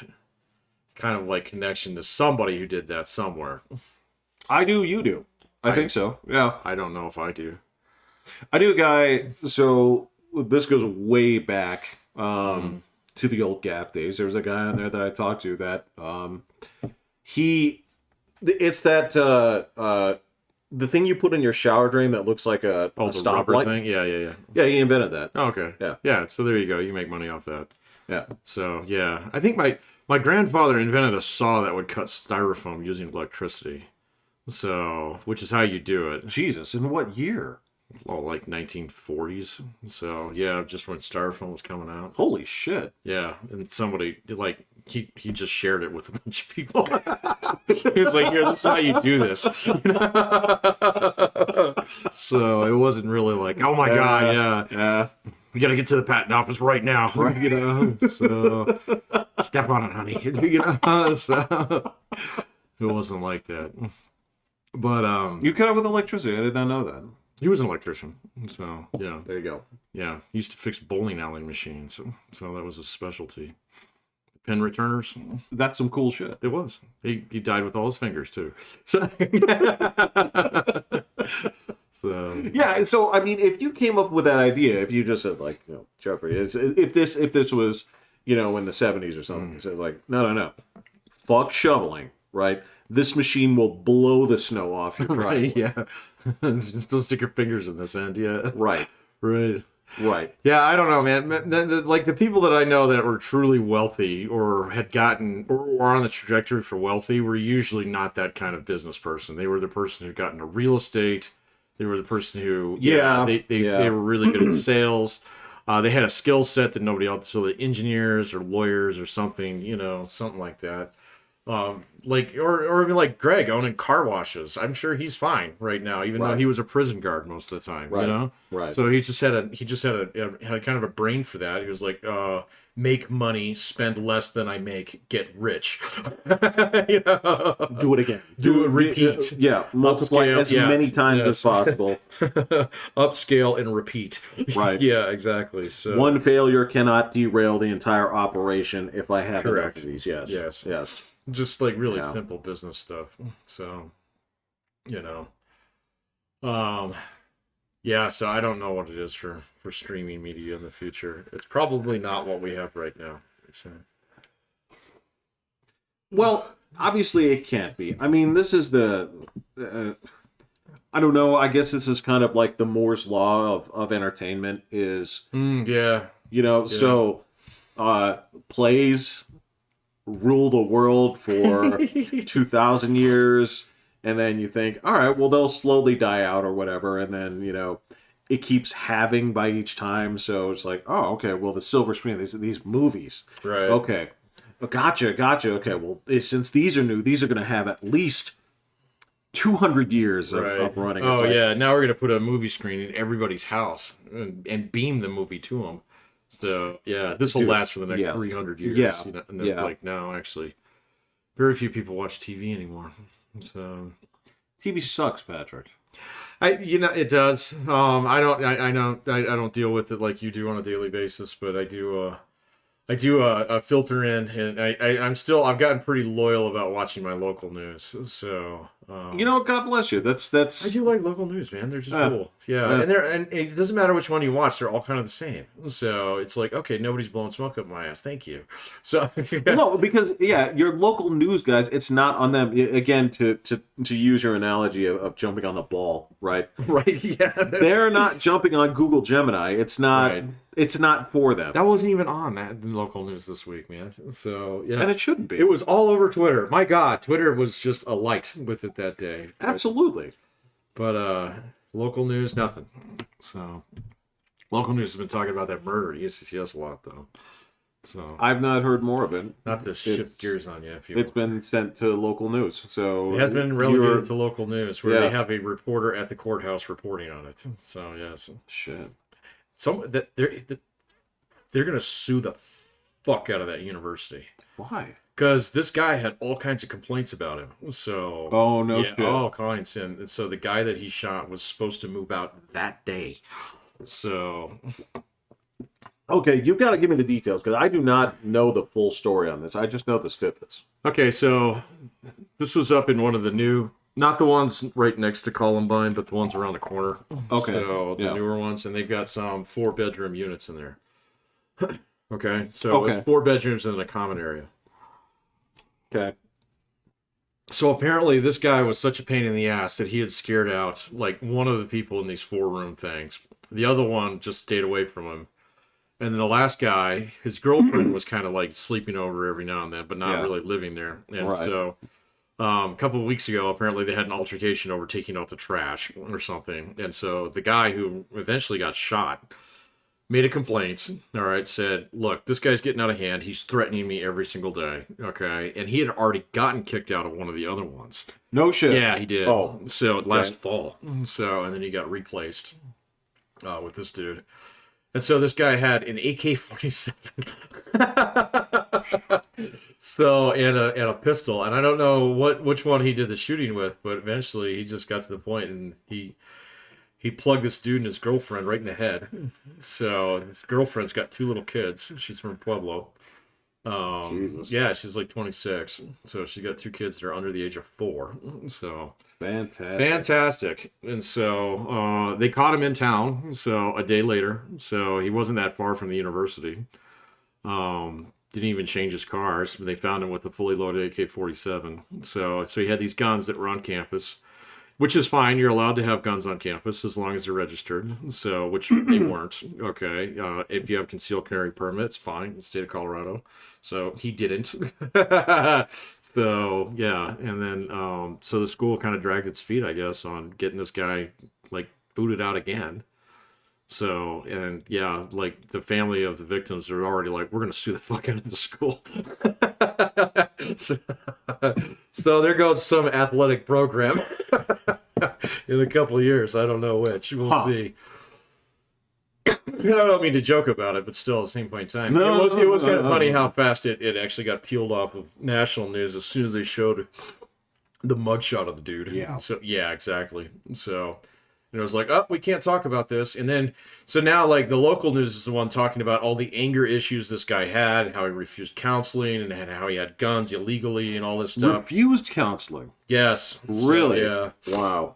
kind of like connection to somebody who did that somewhere. I do, you do. I think so. Yeah. I don't know if I do. I knew a guy, so this goes way back to the old gaff days. There was a guy on there that I talked to that it's that the thing you put in your shower drain that looks like a Oh, the rubber stoplight. thing? Yeah, yeah, yeah. Yeah, he invented that. Oh, okay. Yeah. Yeah, so there you go. You make money off that. Yeah. So, yeah. I think my grandfather invented a saw that would cut styrofoam using electricity. So, which is how you do it. Jesus, in what year? Well, like 1940s. So, yeah, just when styrofoam was coming out. Holy shit. Yeah, and somebody, like, he just shared it with a bunch of people. He was like, here, this is how you do this. So, it wasn't really like, oh my God, yeah. Yeah. We gotta get to the patent office right now. You know, so step on it, honey. You know, so it wasn't like that. But You cut it with electricity. I did not know that. he was an electrician, so yeah, There you go. yeah. He used to fix bowling alley machines, so that was his specialty. Pin returners. That's some cool shit. It was. He died with all his fingers too. So. So Yeah, so I mean, if you came up with that idea, if you just said like, you know, Jeffrey, if this was, you know, in the 70s or something, you said like, no, fuck shoveling, right? This machine will blow the snow off your driveway. right, yeah. Just don't stick your fingers in this end, yeah. Right, Right. right. Yeah, I don't know, man. Like the people that I know that were truly wealthy or had gotten or were on the trajectory for wealthy were usually not that kind of business person. They were the person who got into real estate. They were the person who, Yeah, they were really good at sales. They had a skill set that nobody else. So the engineers or lawyers or something, you know, something like that. Like or even like Greg owning car washes. I'm sure he's fine right now, even though Right. he was a prison guard most of the time. Right, You know, right. So he just had a kind of a brain for that. He was like, make money, spend less than I make, get rich. You know? Do it again. Do it, repeat. Yeah, multiply Upscale, as yeah, many times yes. as possible. Upscale and repeat. Right. Yeah, exactly. So One failure cannot derail the entire operation if I have Correct. enough of these. Yes. Yes. Yes. just like really Yeah. simple business stuff. So, you know, yeah. So I don't know what it is for streaming media in the future. It's probably not what we have right now. So, Well, obviously it can't be. I mean, this is the. I don't know. I guess this is kind of like the Moore's law of entertainment is, yeah. you know, so plays rule the world for 2,000 years. And then you think, all right, well, they'll slowly die out or whatever. And then, you know, it keeps halving by each time. So it's like, oh, okay, well, the silver screen, these movies. Right. Okay. Gotcha. Okay, well, since these are new, these are going to have at least 200 years of running. Oh, It's like, yeah. Now we're going to put a movie screen in everybody's house and beam the movie to them. So, yeah, this will Dude, last for the next yeah. 300 years. Yeah, You know, and it's yeah. like, no, actually, Very few people watch TV anymore. So TV sucks, Patrick. it does. I know I don't deal with it like you do on a daily basis, but I do. I do filter in, and I've gotten pretty loyal about watching my local news. So God bless you. That's. I do like local news, man. They're just cool. Yeah, and it doesn't matter which one you watch; they're all kind of the same. So it's like, okay, nobody's blowing smoke up my ass. Thank you. So No, because your local news guys, it's not on them. Again, to use your analogy of jumping on the ball, right? Right. Yeah. They're not jumping on Google Gemini. It's not. Right. It's not for them. That wasn't even on that local news this week, man. So yeah, And it shouldn't be. It was all over Twitter. My God, Twitter was just alight with it that day. Absolutely. But local news, nothing. So local news has been talking about that murder at UCCS a lot, though. So I've not heard more of it. not to shift gears on you, if you It's been sent to local news, so it has been relegated to local news, where Yeah. they have a reporter at the courthouse reporting on it. So yes, shit. They're gonna sue the fuck out of that university. Why? Because this guy had all kinds of complaints about him. So Shit. all kinds. And so the guy that he shot was supposed to move out that day. So Okay, you've got to give me the details because I do not know the full story on this. I just know the snippets. okay, so this was up in one of the new, not the ones right next to Columbine, but the ones around the corner. Okay. So the Yeah. newer ones, and they've got some 4-bedroom units in there. Okay, so Okay. it's 4 bedrooms and a common area. Okay. So apparently this guy was such a pain in the ass that he had scared out like one of the people in these 4-room things. The other one just stayed away from him. And then the last guy, his girlfriend was kind of like sleeping over every now and then, but not really living there. And Right. so a couple of weeks ago, apparently they had an altercation over taking out the trash or something. And so the guy who eventually got shot made a complaint, all right, said, look, this guy's getting out of hand. He's threatening me every single day, okay? And he had already gotten kicked out of one of the other ones. No shit. Yeah, he did. Oh, so last fall. So, and then he got replaced with this dude. And so this guy had an AK-47. So, and a pistol. And I don't know which one he did the shooting with, but eventually he just got to the point and he plugged this dude and his girlfriend right in the head. So his girlfriend's got 2 little kids. She's from Pueblo. Jesus. Yeah, she's like 26. So she got 2 kids that are under the age of 4. So fantastic. And so they caught him in town. So a day later. So he wasn't that far from the university. Didn't even change his cars. But they found him with a fully loaded AK-47. So he had these guns that were on campus. Which is fine. You're allowed to have guns on campus as long as they're registered. So, which they weren't. Okay. If you have concealed carry permits, fine. In the state of Colorado. So he didn't. So yeah. And then, so the school kind of dragged its feet, I guess, on getting this guy like booted out again. So, and yeah, like the family of the victims are already like, we're going to sue the fuck out of the school. So there goes some athletic program in a couple of years. I don't know which. We'll see. I don't mean to joke about it, but still at the same point in time. It was kind of funny how fast it actually got peeled off of national news as soon as they showed the mugshot of the dude. Yeah. So, yeah, exactly. So... And it was like, oh, we can't talk about this. And then, so now, like, the local news is the one talking about all the anger issues this guy had, how he refused counseling, and how he had guns illegally and all this stuff. Refused counseling. Yes. Really? So, yeah. Wow.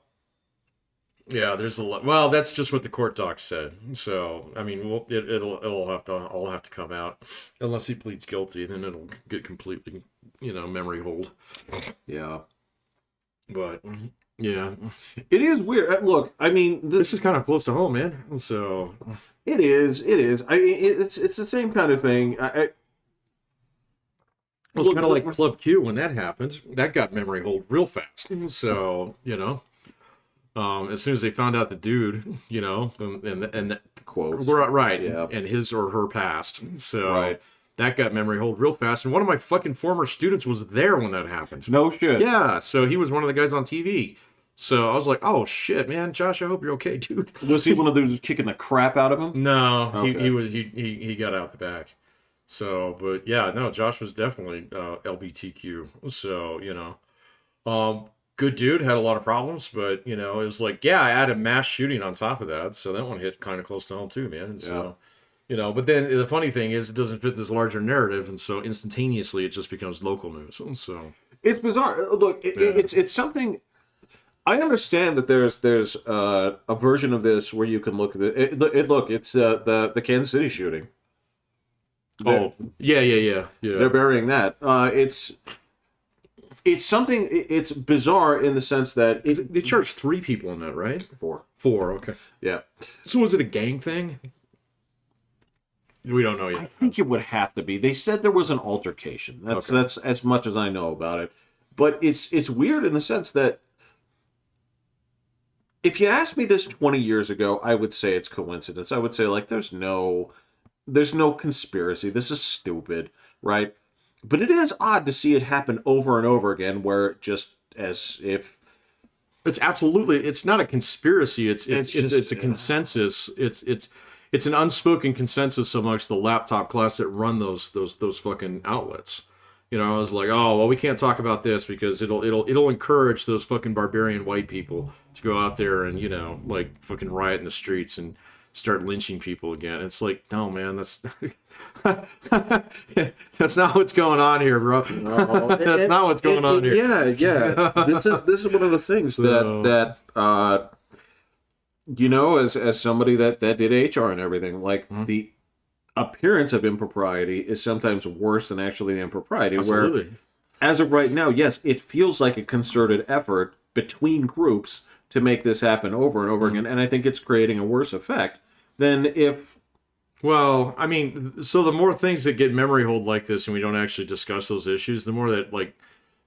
Yeah, there's a lot. Well, that's just what the court doc said. So, I mean, it'll have to all have to come out. Unless he pleads guilty, then it'll get completely, memory hold. Yeah. But... yeah, it is weird. Look, I mean, this is kind of close to home, man. So it is. I mean, it's the same kind of thing. It was kind of like Club Q when that happened. That got memory hold real fast. So as soon as they found out the dude, and quote right, yeah, and his or her past. So right. That got memory hold real fast. And one of my fucking former students was there when that happened. No shit. Yeah, so he was one of the guys on TV. So I was like, oh shit, man, Josh, I hope you're okay, dude. Was he one of those kicking the crap out of him? No, Okay. he got out the back. So, but yeah, no, Josh was definitely LBTQ. So, good dude, had a lot of problems, but it was like, yeah, I added mass shooting on top of that, so that one hit kind of close to home too, man. And Yeah. so, but then the funny thing is, it doesn't fit this larger narrative, and so instantaneously it just becomes local news. And so, It's bizarre. Look, it's something. I understand that there's a version of this where you can look at it. Look, it's the Kansas City shooting. oh, yeah. They're burying that. It's something. It's bizarre in the sense that They charged 3 people in that, right? four. 4, okay. Yeah, So was it a gang thing? We don't know I yet. think it would have to be. They said there was an altercation. That's as much as I know about it. But it's weird in the sense that if you asked me this 20 years ago, I would say it's coincidence. I would say like there's no conspiracy. This is stupid, right? But it is odd to see it happen over and over again, where just as if It's not a conspiracy. It's a yeah. consensus. It's an unspoken consensus amongst the laptop class that run those fucking outlets. It's like, oh well, we can't talk about this because it'll encourage those fucking barbarian white people to go out there and like fucking riot in the streets and start lynching people again. It's like, no, man, that's that's not what's going on here, bro. No, That's not what's going on here. Yeah. This is one of the things So- that as somebody that did HR and everything, like the appearance of impropriety is sometimes worse than actually the impropriety. Where, Absolutely. as of right now, yes, it feels like a concerted effort between groups to make this happen over and over again, and I think it's creating a worse effect than if. Well, I mean, so the more things that get memory hold like this and we don't actually discuss those issues, the more that, like,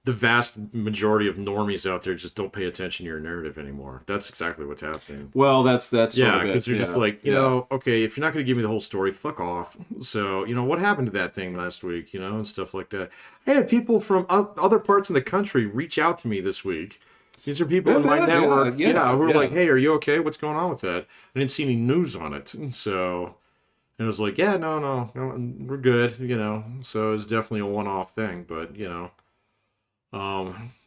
the vast majority of normies out there just don't pay attention to your narrative anymore. That's exactly what's happening. Well, that's Yeah, sort of because it. they're just like, okay, if you're not going to give me the whole story, fuck off. So, what happened to that thing last week, and stuff like that. I had people from other parts of the country reach out to me this week. These are people in my Yeah, network, who are yeah. like, hey, are you okay? What's going on with that? I didn't see any news on it. And so, and it was like, yeah, no, we're good, So it's definitely a one-off thing, but,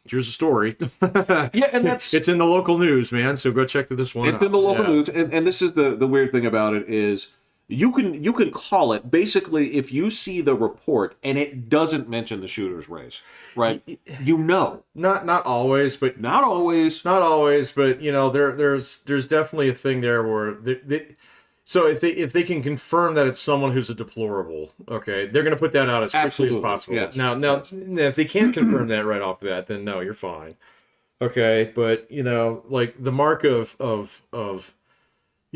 here's a story. Yeah, and that's It's in the local news, man. So go check this one out. It's in the local Yeah. news, and this is the weird thing about it is you can call it basically if you see the report and it doesn't mention the shooter's race, right? Not always, but Not always. not always, but there's definitely a thing there where so if they can confirm that it's someone who's a deplorable, okay, they're going to put that out as quickly Absolutely, as possible. yes. Now if they can't confirm that right off the bat, then no, you're fine. Okay, but like the mark of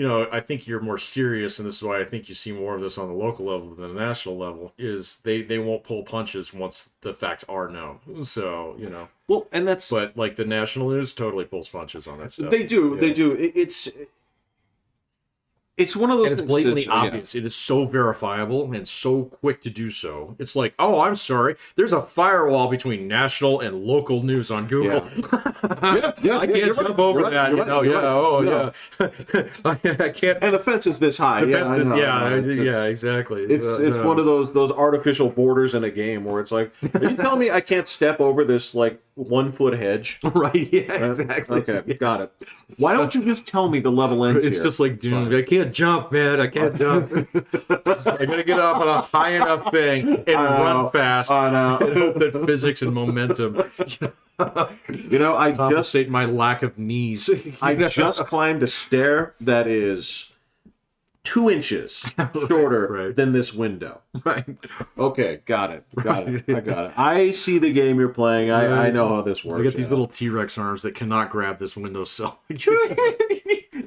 I think you're more serious, and this is why I think you see more of this on the local level than the national level, is they won't pull punches once the facts are known. So, Well, and that's but like the national news totally pulls punches on that stuff. they do. Yeah. They do. It's one of those And it's things blatantly that's- yeah. obvious. It is so verifiable and so quick to do so. It's like, oh, I'm sorry. There's a firewall between national and local news on Google. I can't you're jump right. over You're that. right. You're right. Oh, No. yeah. I can't. And the fence is this high. Yeah, exactly. It's one of those artificial borders in a game where it's like, are you telling me I can't step over this like 1 foot hedge? Right, yeah, exactly. Okay, got it. Why don't you just tell me the level ends It's here? just like, dude, I can't jump, man. I can't jump. I gotta get up on a high enough thing and run fast. I know. And hope that physics and momentum I compensate my lack of knees. I just climbed a stair that is 2 inches shorter Right. than this window. Right. Okay, got it. I got it. I see the game you're playing. I know how this works. I got these yeah. little T-Rex arms that cannot grab this windowsill.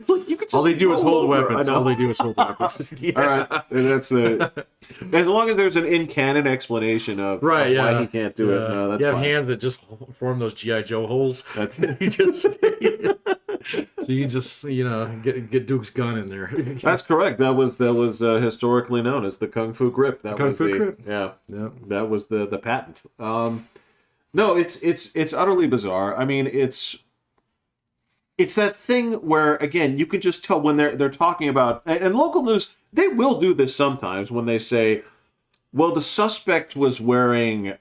Look, you could just All they do is roll hold over. I weapons. know. All they do is hold weapons. Yeah. All right, and that's the. As long as there's an in-canon explanation of Right, of yeah. why he can't do it, no, that's you have fine. hands that just form those GI Joe holes. That's you just, so you just get Duke's gun in there. that's correct. That was historically known as the Kung Fu grip. That Kung was Fu the grip. yeah. Yeah. That was the patent. No, it's utterly bizarre. I mean, it's that thing where again you can just tell when they're talking about and local news. They will do this sometimes when they say, Well, the suspect was wearing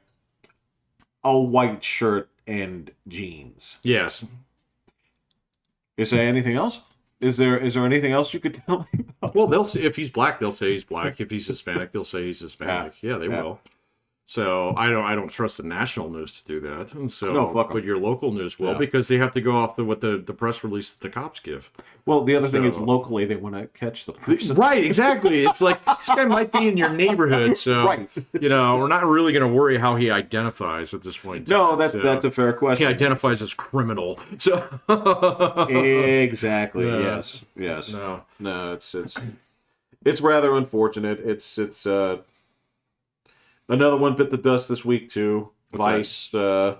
a white shirt and jeans. Yes. Is there anything else? Is there anything else you could tell me about? Well, they'll say if he's black, they'll say he's black. If he's Hispanic, they'll say he's Hispanic. Yeah, they will. So I don't trust the national news to do that. And so, No, fuck 'em. but your local news will because they have to go off what the press release that the cops give. Well, the other thing is locally they want to catch the person. Right, exactly. It's like this guy might be in your neighborhood, so Right. we're not really going to worry how he identifies at this point. No, that's a fair He question. identifies as criminal. So Exactly. Yeah. Yes. no, It's rather unfortunate. It's another one bit the dust this week too. What's Vice.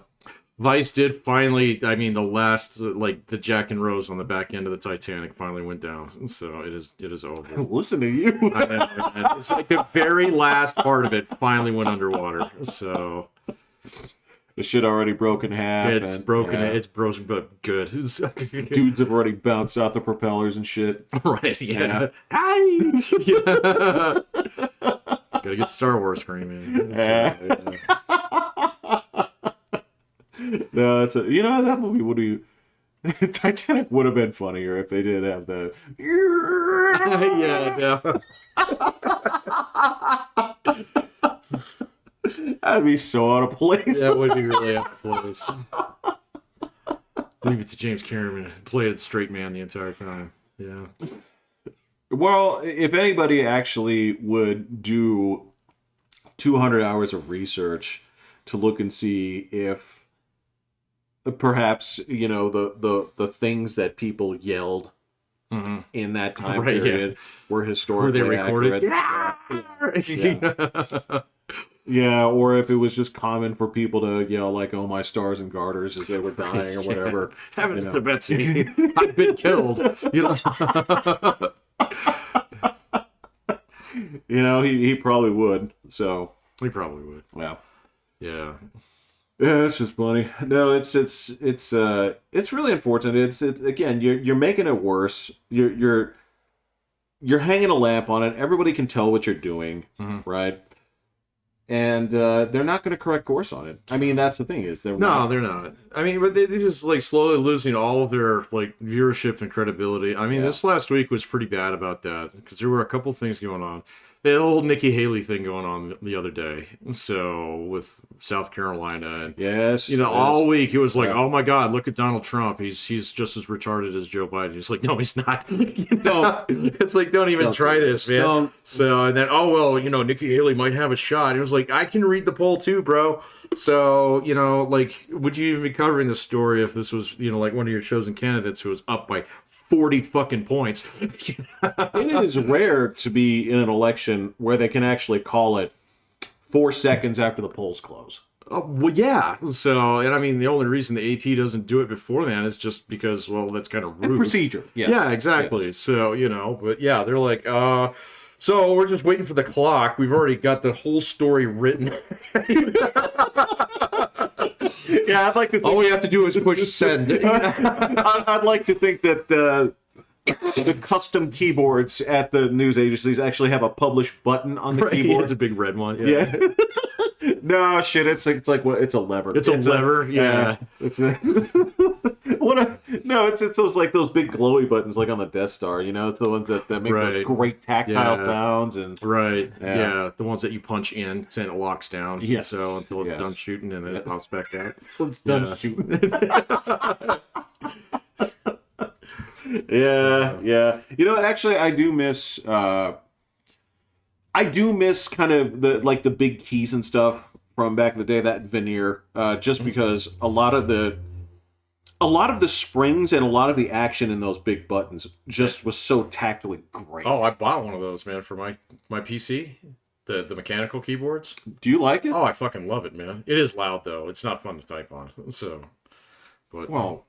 Vice did finally. I mean, the last the Jack and Rose on the back end of the Titanic finally went down. So it is over. Listen to you. I know, man. It's like the very last part of it finally went underwater. So The shit already broke in half. it's broken. Yeah. It's broken, but good. Dudes have already bounced out the propellers and shit. Right? Yeah. Yeah. Yeah. Gotta get Star Wars screaming. So, No, it's that movie would be. Titanic would have been funnier if they did have the. yeah. That'd be so out of place. That would be really out of place. Leave it to James Cameron. Play it straight man the entire time. Yeah. Well, if anybody actually would do 200 hours of research to look and see if perhaps the things that people yelled in that time period were historically Were they recorded? accurate. Yeah. Yeah, or if it was just common for people to yell like, "Oh my stars and garters" as they were dying or whatever. Heavens to Betsy, I've been killed. He probably would. So We probably would. yeah. Yeah. Yeah, it's just funny. No, it's really unfortunate. It's again, you're making it worse. You're hanging a lamp on it. Everybody can tell what you're doing, right? And they're not going to correct course on it. I mean, that's the thing they're not. I mean, but they're just slowly losing all of their viewership and credibility. I mean, this last week was pretty bad about that because there were a couple things going on. The whole Nikki Haley thing going on the other day. So with South Carolina and yes, all week it was like, oh my God, look at Donald Trump. He's just as retarded as Joe Biden. It's like, no, he's not. It's like, don't even try this, man. Don't. So and then Nikki Haley might have a shot. It was like, I can read the poll too, bro. So would you even be covering this story if this was one of your chosen candidates who was up by 40 fucking points? It is rare to be in an election where they can actually call it 4 seconds after the polls close. Oh, well, yeah. So, and I mean, the only reason the AP doesn't do it before then is just because, that's kind of rude. And procedure. Yeah. Yeah, exactly. Yeah. So, but yeah, they're like, so we're just waiting for the clock. We've already got the whole story written. Yeah, I'd like to think... All we have to do is push send. I'd like to think that the custom keyboards at the news agencies actually have a publish button on the keyboard. It's a big red one. Yeah. No shit. It's a lever. It's a lever. Yeah. It's a. No, it's those those big glowy buttons on the Death Star. It's the ones that make those great tactile sounds and. Right. Yeah. The ones that you punch in, and it locks down. Yes. So until it's done shooting, and then it pops back out. It's done shooting. Yeah. Actually, I do miss. I do miss kind of the big keys and stuff from back in the day, that veneer, just because a lot of the springs and a lot of the action in those big buttons just was so tactily great. Oh, I bought one of those, man, for my PC. The mechanical keyboards. Do you like it? Oh, I fucking love it, man. It is loud though. It's not fun to type on. So, but well,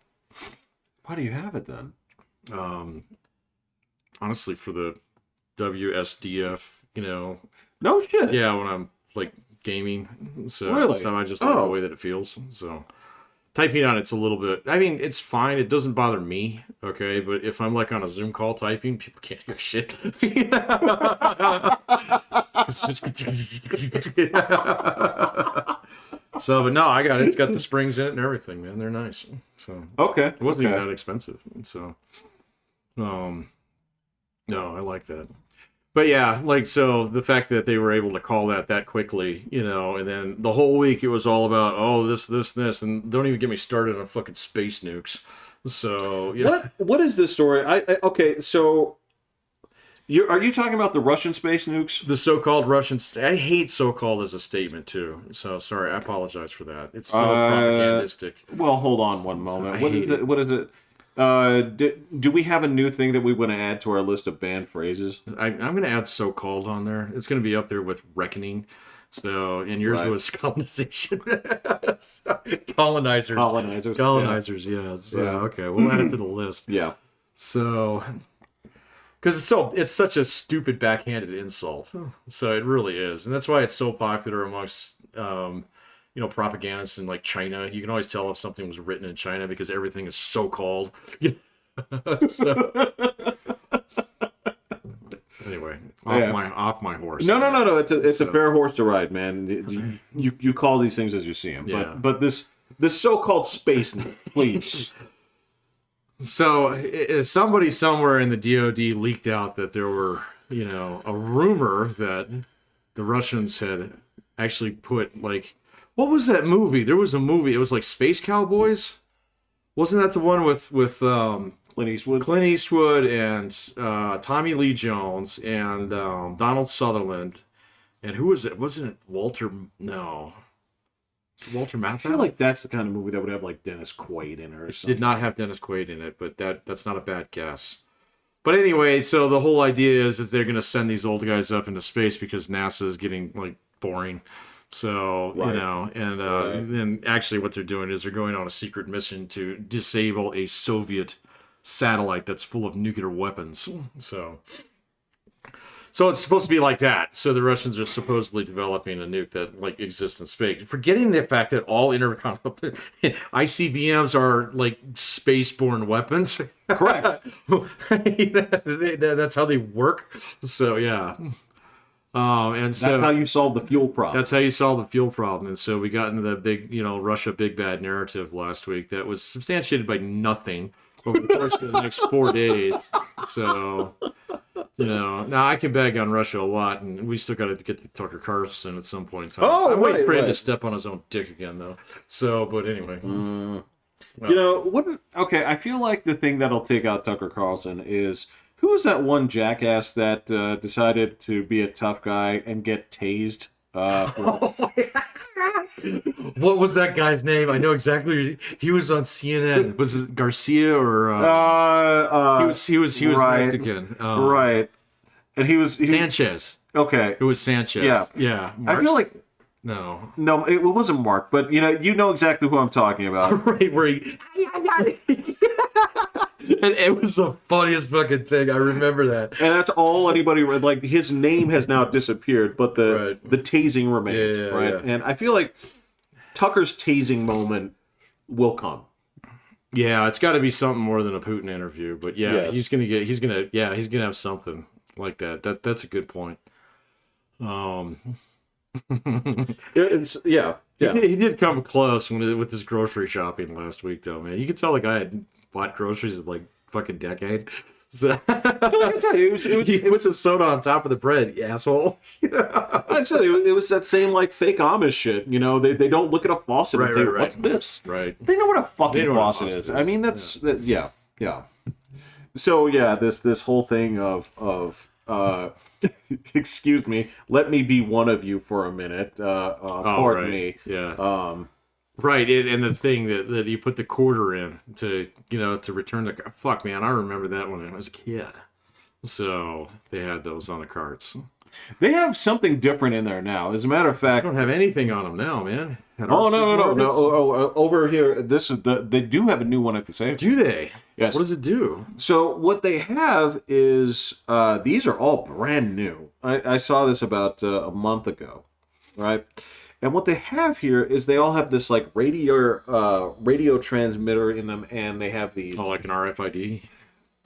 why do you have it then? Honestly, for the WSDF, No shit. Yeah, when I'm gaming. So really? so I just like the way that it feels. So typing on it's a little bit. I mean, it's fine. It doesn't bother me. Okay, but if I'm like on a Zoom call typing, people can't hear shit. It's just... So, but no, I got it. It's got the springs in it and everything, man. They're nice. So Okay. it wasn't even that expensive. So, no, I like that. But yeah, like, so the fact that they were able to call that quickly, you know, and then the whole week it was all about, oh, this, and don't even get me started on fucking space nukes. So, you know. What is this story? Okay, so are you talking about the Russian space nukes? The so-called Russian... I hate so-called as a statement, too. So, sorry, I apologize for that. It's so propagandistic. Well, hold on one moment. What is it. What is it? Do we have a new thing that we want to add to our list of banned phrases? I'm going to add so-called on there. It's going to be up there with reckoning. So, and yours was colonization. Colonizers. Yeah. So, okay, we'll add it to the list. Yeah. So, because it's such a stupid backhanded insult. So it really is, and that's why it's so popular amongst propagandists in like China. You can always tell if something was written in China because everything is so called. So, anyway, off my horse. No. It's a fair horse to ride, man. You call these things as you see them. Yeah. But this so-called space, please. So somebody somewhere in the DoD leaked out that there were, a rumor that the Russians had actually put, like, what was that movie? There was a movie. It was like Space Cowboys. Wasn't that the one with Clint Eastwood? Clint Eastwood and Tommy Lee Jones and Donald Sutherland, and who was it? Wasn't it Walter? No. Walter Matthau? I feel like that's the kind of movie that would have like Dennis Quaid in it or something. It did not have Dennis Quaid in it, but that's not a bad guess. But anyway, so the whole idea is they're going to send these old guys up into space because NASA is getting like boring. So, right. And actually what they're doing is they're going on a secret mission to disable a Soviet satellite that's full of nuclear weapons. So it's supposed to be like that. So the Russians are supposedly developing a nuke that like exists in space, forgetting the fact that all ICBMs are like space-borne weapons. Correct. That's how they work. So yeah. And so that's how you solve the fuel problem. That's how you solve the fuel problem. And so we got into the big, Russia big bad narrative last week that was substantiated by nothing over the course of the next 4 days. So, now I can bag on Russia a lot, and we still got to get to Tucker Carlson at some point in time. Oh, I'm waiting for him to step on his own dick again, though. So, but anyway. Okay, I feel like the thing that'll take out Tucker Carlson is, who was that one jackass that decided to be a tough guy and get tased? What was that guy's name? I know exactly. He was on CNN. Was it Garcia or? He was right, Mexican. Right, and he was Sanchez. Okay, it was Sanchez. Yeah. I feel like no, it wasn't Mark, but you know exactly who I'm talking about. Right, where he. And it was the funniest fucking thing. I remember that. And that's all anybody read. Like, his name has now disappeared, but the tasing remains. Yeah. And I feel like Tucker's tasing moment will come. Yeah, it's got to be something more than a Putin interview. But yeah, yes. he's gonna have something like that. That's a good point. Yeah. He did come close with his grocery shopping last week, though, man. You could tell the guy had bought groceries in like fucking decade. So it was a soda on top of the bread, you asshole. I said it was that same like fake Amish shit. They don't look at a faucet and say, "What's this?" Right. They know what a fucking faucet is. I mean, yeah. So yeah, this whole thing of excuse me, let me be one of you for a minute. Pardon me. Yeah. Right, and the thing that you put the quarter in to return the... Fuck, man, I remember that when I was a kid. So they had those on the carts. They have something different in there now. As a matter of fact... They don't have anything on them now, man. No. Over here, they do have a new one at the same time. Do they? Yes. What does it do? So what they have is... these are all brand new. I saw this about a month ago, right? And what they have here is they all have this like radio transmitter in them, and they have these. Oh, like an RFID.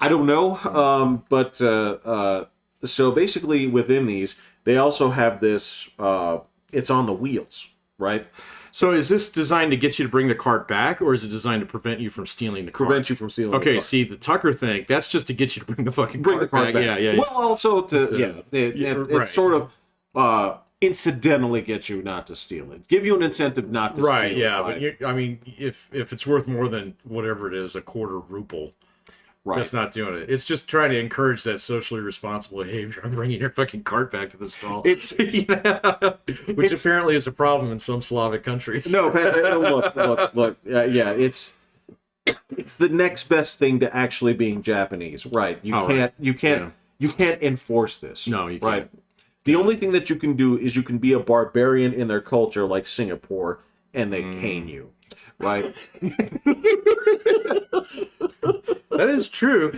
I don't know, but so basically within these, they also have this. It's on the wheels, right? So is this designed to get you to bring the cart back, or is it designed to prevent you from stealing the cart? Prevent you from stealing. Okay, the see, the Tucker thing, that's just to get you to bring the fucking bring cart, the cart back. Yeah, yeah. Well, also to it right. sort of incidentally get you not to steal it. Give you an incentive not to steal it. Right, yeah, but I mean, if it's worth more than whatever it is, a quarter ruble. Right. That's not doing it. It's just trying to encourage that socially responsible behavior. I'm bringing your fucking cart back to the stall. It's which apparently is a problem in some Slavic countries. No, look. Yeah, it's the next best thing to actually being Japanese. Right. You can't enforce this. No, you can't. Right. The only thing that you can do is you can be a barbarian in their culture, like Singapore, and they cane you. Right. That is true.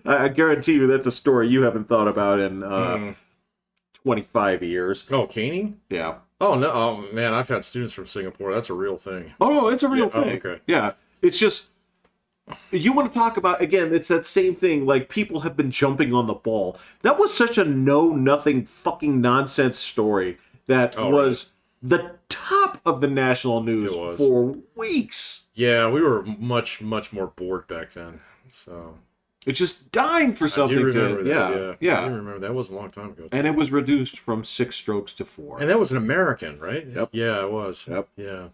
I guarantee you that's a story you haven't thought about in 25 years. Oh, caning? Yeah. Oh, no. Oh, man, I've had students from Singapore. That's a real thing. Oh, no, it's a real thing. Oh, okay. Yeah. It's just, you want to talk about, again, it's that same thing, like, people have been jumping on the ball. That was such a know-nothing fucking nonsense story that was the top of the national news for weeks. Yeah, we were much, much more bored back then. So it's just dying for something to. Yeah. I do remember that. Was a long time ago. And it was reduced from 6 strokes to 4. And that was an American, right? Yep. Yeah, it was. Yep. Yeah.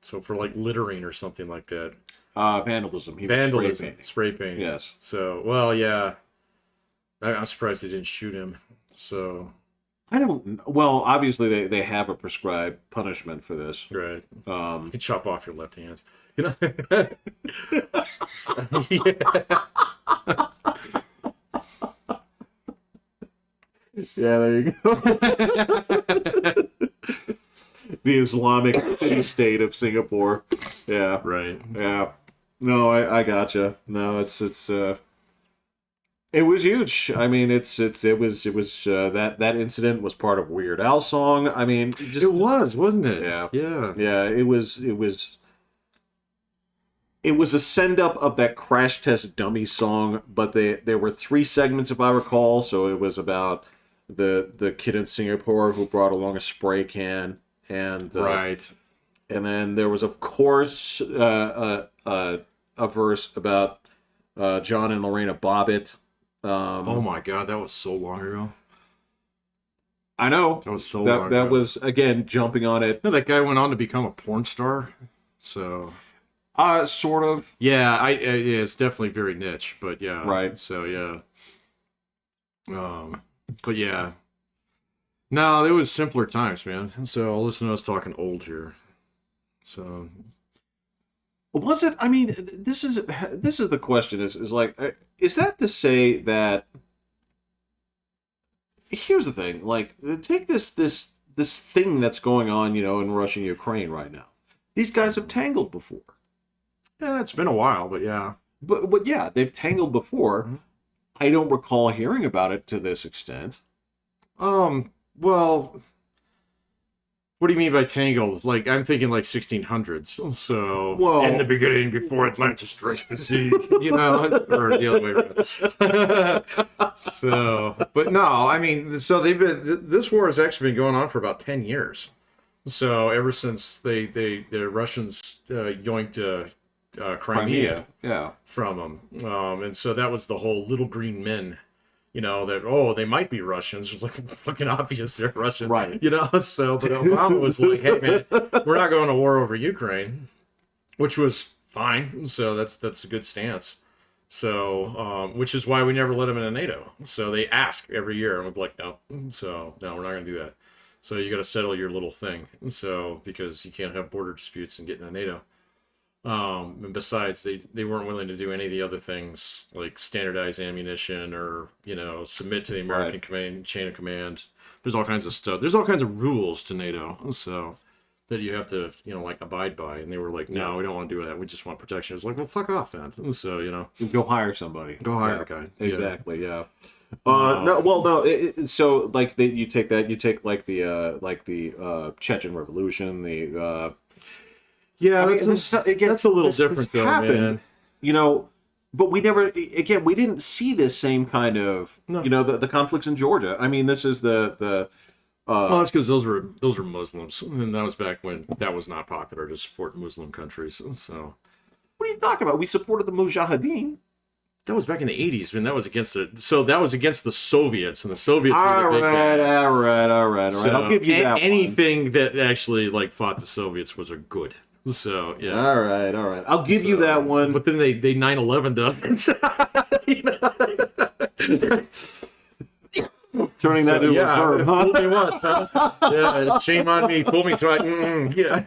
So for like littering or something like that. Vandalism. Vandalism. Spray painting. Yes. So, well, yeah. I'm surprised they didn't shoot him. So. I don't. Well, obviously they have a prescribed punishment for this. Right. You can chop off your left hand. You know. Yeah, there you go. The Islamic state of Singapore. Yeah. Right. Yeah. No, I gotcha. No, it's it was huge. I mean, it was that incident was part of Weird Al's song. I mean, it was, wasn't it? Yeah. Yeah. Yeah, it was a send up of that Crash Test Dummy song, but there were 3 segments if I recall. So it was about the kid in Singapore who brought along a spray can, and right, and then there was of course a verse about John and Lorena Bobbitt. Oh my God, that was so long ago. I know. That was so long ago. That was, again, jumping on it. No, that guy went on to become a porn star. So. Sort of. Yeah, yeah, it's definitely very niche, but yeah. Right. So, yeah. But yeah. No, it was simpler times, man. So, listen to us talking old here. So. Was it? I mean, this is the question. Is like, is that to say that? Here's the thing. Like, take this thing that's going on, in Russia and Ukraine right now. These guys have tangled before. Yeah, it's been a while, but yeah. But yeah, they've tangled before. Mm-hmm. I don't recall hearing about it to this extent. Well. What do you mean by tangled? Like, I'm thinking like 1600s. So, in the beginning, before Atlantis struck the sea, or the other way around. So, but no, I mean, so this war has actually been going on for about 10 years. So, ever since the Russians yoinked Crimea from them. And so that was the whole little green men. That, they might be Russians. It's like fucking obvious they're Russian. Right. So, but Obama was like, hey, man, we're not going to war over Ukraine, which was fine. So that's a good stance. So, which is why we never let them into NATO. So they ask every year, and we're like, no. So, no, we're not going to do that. So you got to settle your little thing. So, because you can't have border disputes and get into NATO. And besides, they weren't willing to do any of the other things like standardize ammunition or submit to the American chain of command. There's all kinds of stuff. There's all kinds of rules to NATO. So that you have to, like abide by. And they were like, no, we don't want to do that. We just want protection. It's like, well, fuck off then. And so, Go hire somebody. go hire a guy. Exactly. Yeah. No. Well, no. So like you take like the Chechen Revolution. That's a little different though, man. But we never, again, we didn't see this same kind of, the conflicts in Georgia. I mean, this is the well, that's because those were Muslims, and that was back when that was not popular to support Muslim countries. So, what are you talking about? We supported the Mujahideen. That was back in the 80s, man. That was against the Soviets, and the Soviets were the big bad. All right. So, I'll give you that. Anything that actually fought the Soviets was a good. So yeah. All right. I'll give you that one. But then they 9/11 doesn't. Turning that into a verb, huh? Fool me once, huh? Yeah, shame on me. Fool me twice. Yeah.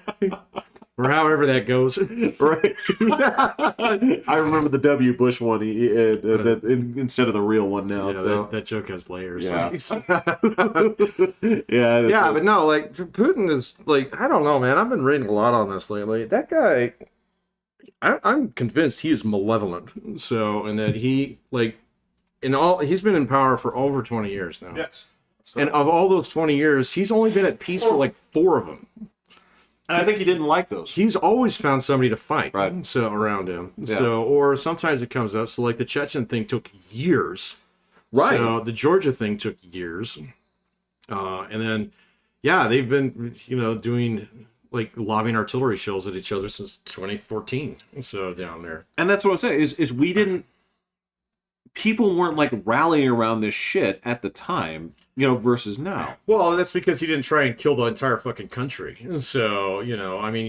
Or however that goes. Right. I remember the W. Bush one instead of the real one now. Yeah, that joke has layers. Yeah. Yeah, but no, Putin is I don't know, man. I've been reading a lot on this lately. That guy, I'm convinced he is malevolent. So, and that he he's been in power for over 20 years now. Yes. And of all those 20 years, he's only been at peace for 4 of them. And I think he didn't like those. He's always found somebody to fight, right? So around him, yeah. So or sometimes it comes up. So the Chechen thing took years, right? So the Georgia thing took years, and then they've been doing lobbing artillery shells at each other since 2014. So down there, and that's what I'm saying is we didn't. People weren't rallying around this shit at the time, versus now. Well, that's because he didn't try and kill the entire fucking country. So, you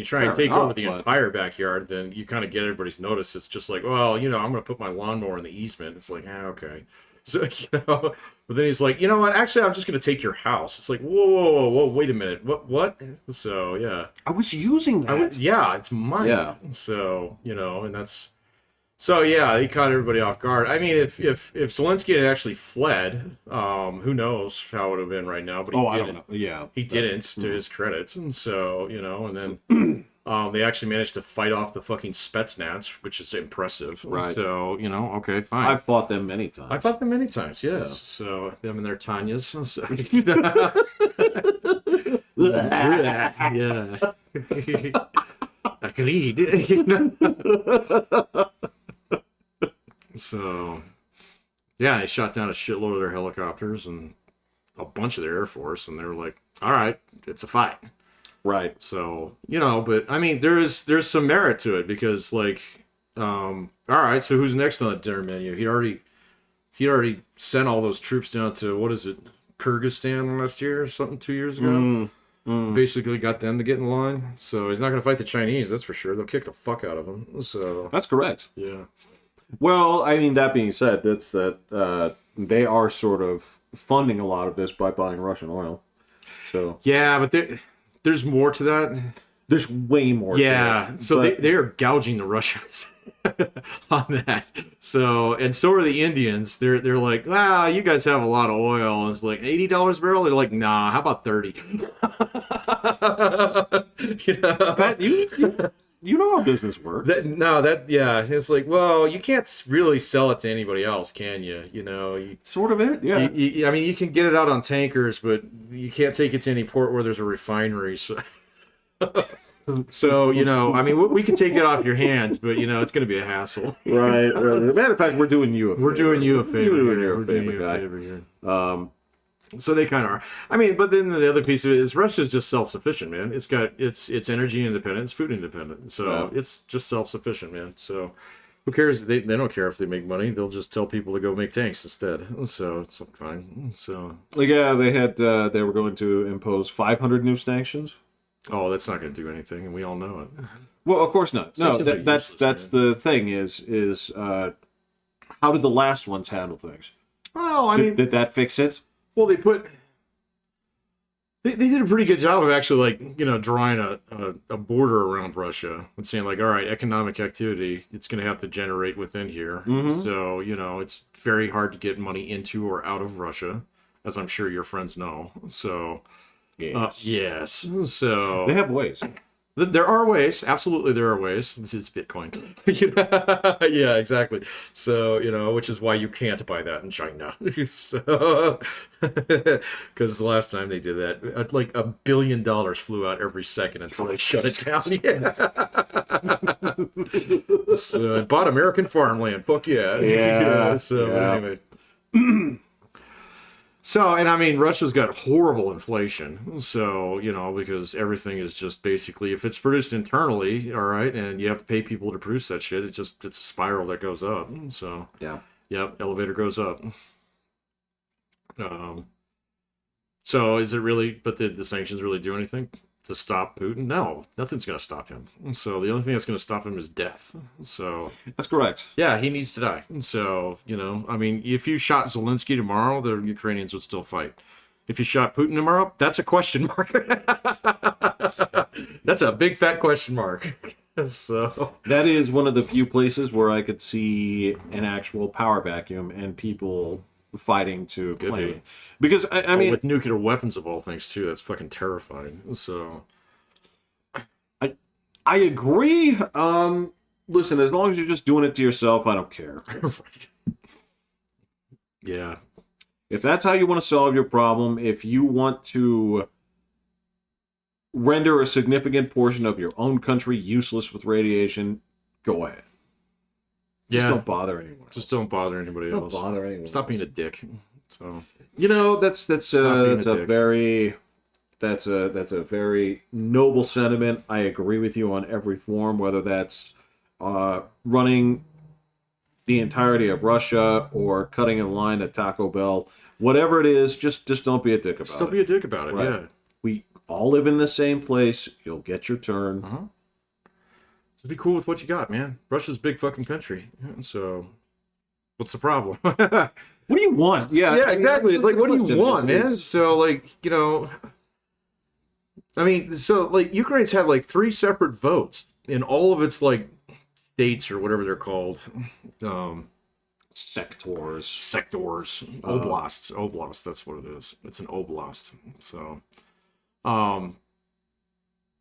try and take over the entire backyard, then you kind of get everybody's notice. It's just well, I'm going to put my lawnmower in the easement. It's okay. So, but then he's like, you know what? Actually, I'm just going to take your house. It's whoa, wait a minute. What? So, yeah. I was using that. It's mine. Yeah. So, and that's... So yeah, he caught everybody off guard. I mean, if Zelensky had actually fled, who knows how it would have been right now? But he didn't. I don't know. Yeah, he didn't, to his credit. And so and then they actually managed to fight off the fucking Spetsnaz, which is impressive. Right. So okay, fine. I've fought them many times. I fought them many times. Yes. Yeah. So them and their Tanyas. So, yeah. Agreed. So, they shot down a shitload of their helicopters and a bunch of their Air Force, and they were like, all right, it's a fight. Right. So, but, I mean, there's some merit to it, because, all right, so who's next on the dinner menu? He already sent all those troops down to, what is it, Kyrgyzstan last year or something, 2 years ago? Basically got them to get in line. So he's not going to fight the Chinese, that's for sure. They'll kick the fuck out of him. So that's correct. Yeah. Well, I mean, that being said, they are sort of funding a lot of this by buying Russian oil. So yeah, but there's more to that. There's way more. Yeah. To that, so they are gouging the Russians on that. So are the Indians. They're like, wow, you guys have a lot of oil. And it's $80 a barrel. They're like, nah, how about 30? Pat, you know how business works. It's well, you can't really sell it to anybody else, can you? Sort of it, yeah. I mean, you can get it out on tankers, but you can't take it to any port where there's a refinery. So, I mean, we can take it off your hands, but it's going to be a hassle. Right. As a matter of fact, we're doing you a favor. We're doing you a favor. We're doing you a favor here. So they kind of are. I mean, but then the other piece of it is Russia's just self-sufficient, man. It's got it's energy independent, it's food independent. So it's just self-sufficient, man. So who cares? They don't care if they make money. They'll just tell people to go make tanks instead. So it's fine. So they were going to impose 500 new sanctions. Oh, that's not going to do anything, and we all know it. Well, of course not. No, that's the thing is how did the last ones handle things? Well, I mean, did that fix it? Well, they did a pretty good job of actually drawing a border around Russia and saying all right, economic activity, it's going to have to generate within here. Mm-hmm. So it's very hard to get money into or out of Russia, as I'm sure your friends know. So Yes. Yes. So They have ways. there are ways. Absolutely, there are ways. This is Bitcoin. Yeah, exactly. So, which is why you can't buy that in China. So, because the last time they did that, like $1 billion flew out every second until they shut it down. Yeah. So, I bought American farmland. Fuck yeah. Yeah. So, but Yeah. anyway. So, and I mean, Russia's got horrible inflation. So, because everything is just basically, if it's produced internally, all right, and you have to pay people to produce that shit, it's a spiral that goes up. So, Yeah. yep, elevator goes up. Um, so is it really, but the sanctions really do anything to stop Putin? No, nothing's going to stop him. So the only thing that's going to stop him is death. So That's correct. yeah, he needs to die. So, I mean, if you shot Zelensky tomorrow, the Ukrainians would still fight. If you shot Putin tomorrow, that's a question mark. That's a big fat question mark. So That is one of the few places where I could see an actual power vacuum and people fighting to claim be. it. Because I mean, with nuclear weapons of all things too, that's fucking terrifying. So I agree. Listen, as long as you're just doing it to yourself, I don't care. right. Yeah. If that's how you want to solve your problem, if you want to render a significant portion of your own country useless with radiation, go ahead. Just don't bother anyone. Just don't bother anybody Don't else. bother anyone. Stop else. being a dick. So That's being a dick. That's a very noble sentiment. I agree with you on every form, whether that's running the entirety of Russia or cutting in line at Taco Bell. Whatever it is, just don't be a dick about just don't it. be a dick about it. Right. Yeah. We all live in the same place. You'll get your turn. Uh-huh. Just be cool with what you got, man. Russia's a big fucking country. So what's the problem? What do you want? Yeah, Yeah, exactly. It's like, what do you want, Question. man? So, like, I mean, so, like, Ukraine's had, like, 3 separate votes in all of its, like, states or whatever they're called. Sectors. Sectors. Oblasts, that's what it is. It's an oblast. So,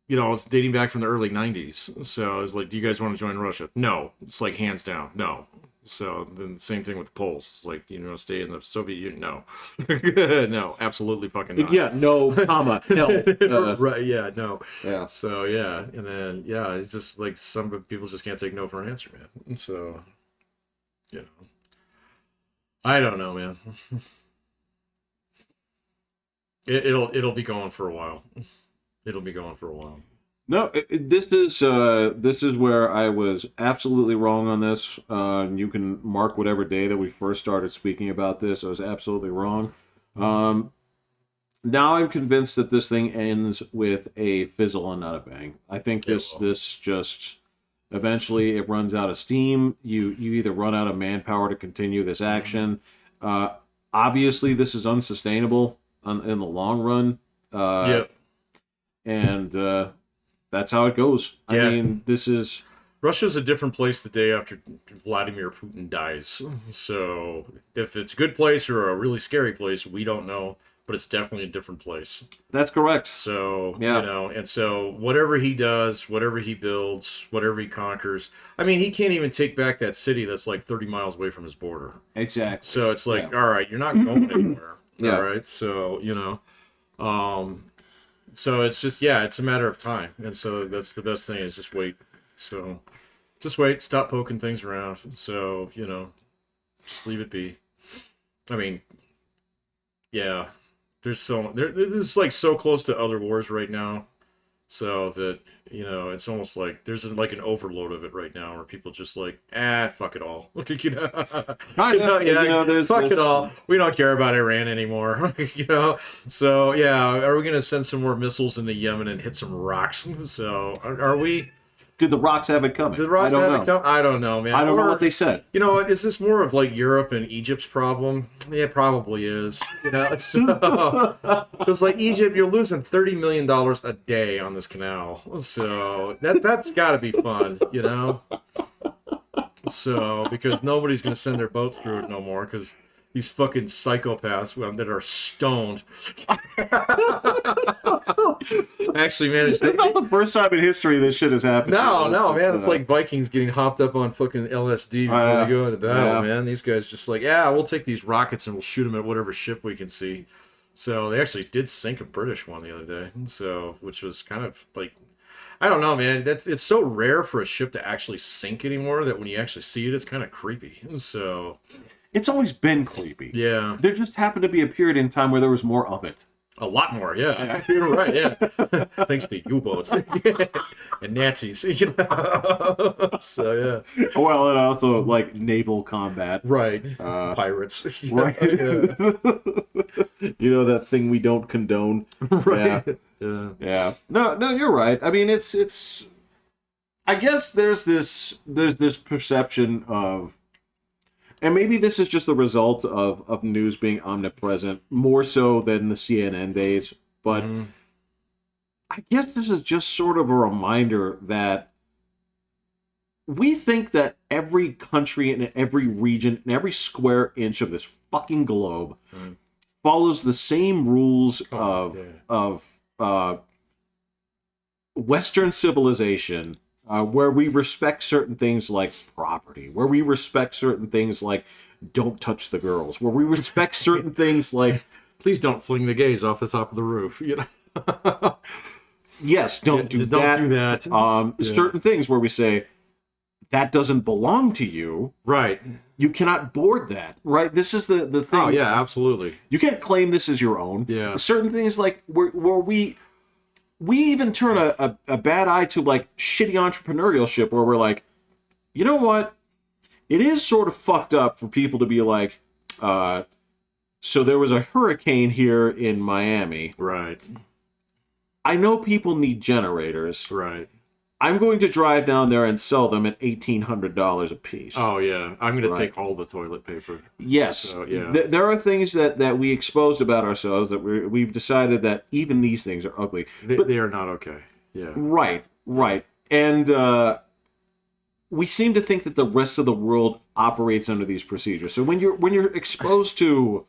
it's dating back from the early 90s. So, it's like, do you guys want to join Russia? No. It's like, hands down, no. So then the same thing with the Poles. It's like, stay in the Soviet Union. No. No, absolutely fucking not. Yeah, no, comma, no. Right, yeah, no. Yeah. So, yeah. And then, yeah, it's just like some people just can't take no for an answer, man. So, I don't know, man. It'll be going for a while. It'll be going for a while. No, this is where I was absolutely wrong on this. You can mark whatever day that we first started speaking about this. I was absolutely wrong. Now I'm convinced that this thing ends with a fizzle and not a bang. I think this just eventually it runs out of steam. You either run out of manpower to continue this action. Obviously, this is unsustainable in the long run. Yep. And that's how it goes. Yeah. I mean, this is... Russia's a different place the day after Vladimir Putin dies. So if it's a good place or a really scary place, we don't know. But it's definitely a different place. That's correct. So, Yeah. and so whatever he does, whatever he builds, whatever he conquers, I mean, he can't even take back that city that's like 30 miles away from his border. Exactly. So it's like, Yeah. all right, you're not going anywhere. Yeah. All right. So, so it's just, it's a matter of time. And so that's the best thing is just wait. So just wait, stop poking things around. So, just leave it be. I mean, yeah, this is like so close to other wars right now. So that, it's almost like there's like an overload of it right now where people just like, fuck it all. Fuck it all. We don't care about Iran anymore. So are we gonna send some more missiles into Yemen and hit some rocks? So are we? Did the rocks have it coming? Did the rocks have it come? I don't know, man. I don't know what they said. You know what? Is this more of like Europe and Egypt's problem? Yeah, it probably is. It's like Egypt, you're losing $30 million a day on this canal. So that's got to be fun, So because nobody's gonna send their boats through it no more because these fucking psychopaths that are stoned. Actually, man, It's not the first time in history this shit has happened. no, man. It's like Vikings getting hopped up on fucking LSD before they go into battle, man. These guys just like, yeah, we'll take these rockets and we'll shoot them at whatever ship we can see. So they actually did sink a British one the other day. So, which was kind of like, I don't know, man. It's so rare for a ship to actually sink anymore that when you actually see it, it's kind of creepy. So it's always been creepy. Yeah. There just happened to be a period in time where there was more of it. A lot more, yeah. You're right, yeah. Thanks to U-boats and Nazis, you know. So yeah. Well, and also like naval combat, right? Pirates, right? Yeah. You know that thing we don't condone, right? Yeah. No, you're right. I mean, it's. I guess there's this perception of. And maybe this is just the result of news being omnipresent, more so than the CNN days. But I guess this is just sort of a reminder that we think that every country and every region and every square inch of this fucking globe follows the same rules of Western civilization. Where we respect certain things like property, where we respect certain things like don't touch the girls, where we respect certain things like please don't fling the gays off the top of the roof, you know. Yes, don't do that. Certain things where we say that doesn't belong to you. Right. You cannot board that. Right. This is the thing. Oh yeah, absolutely. You can't claim this as your own. Yeah. Certain things like where we even turn a bad eye to like shitty entrepreneurship where we're like, you know what? It is sort of fucked up for people to be like, so there was a hurricane here in Miami. Right. I know people need generators. Right. I'm going to drive down there and sell them at $1,800 a piece. Oh, yeah. I'm going to take all the toilet paper. Yes. So, yeah. There are things that we exposed about ourselves that we've decided that even these things are ugly. But they are not okay. Yeah. Right. And we seem to think that the rest of the world operates under these procedures. So when you're exposed to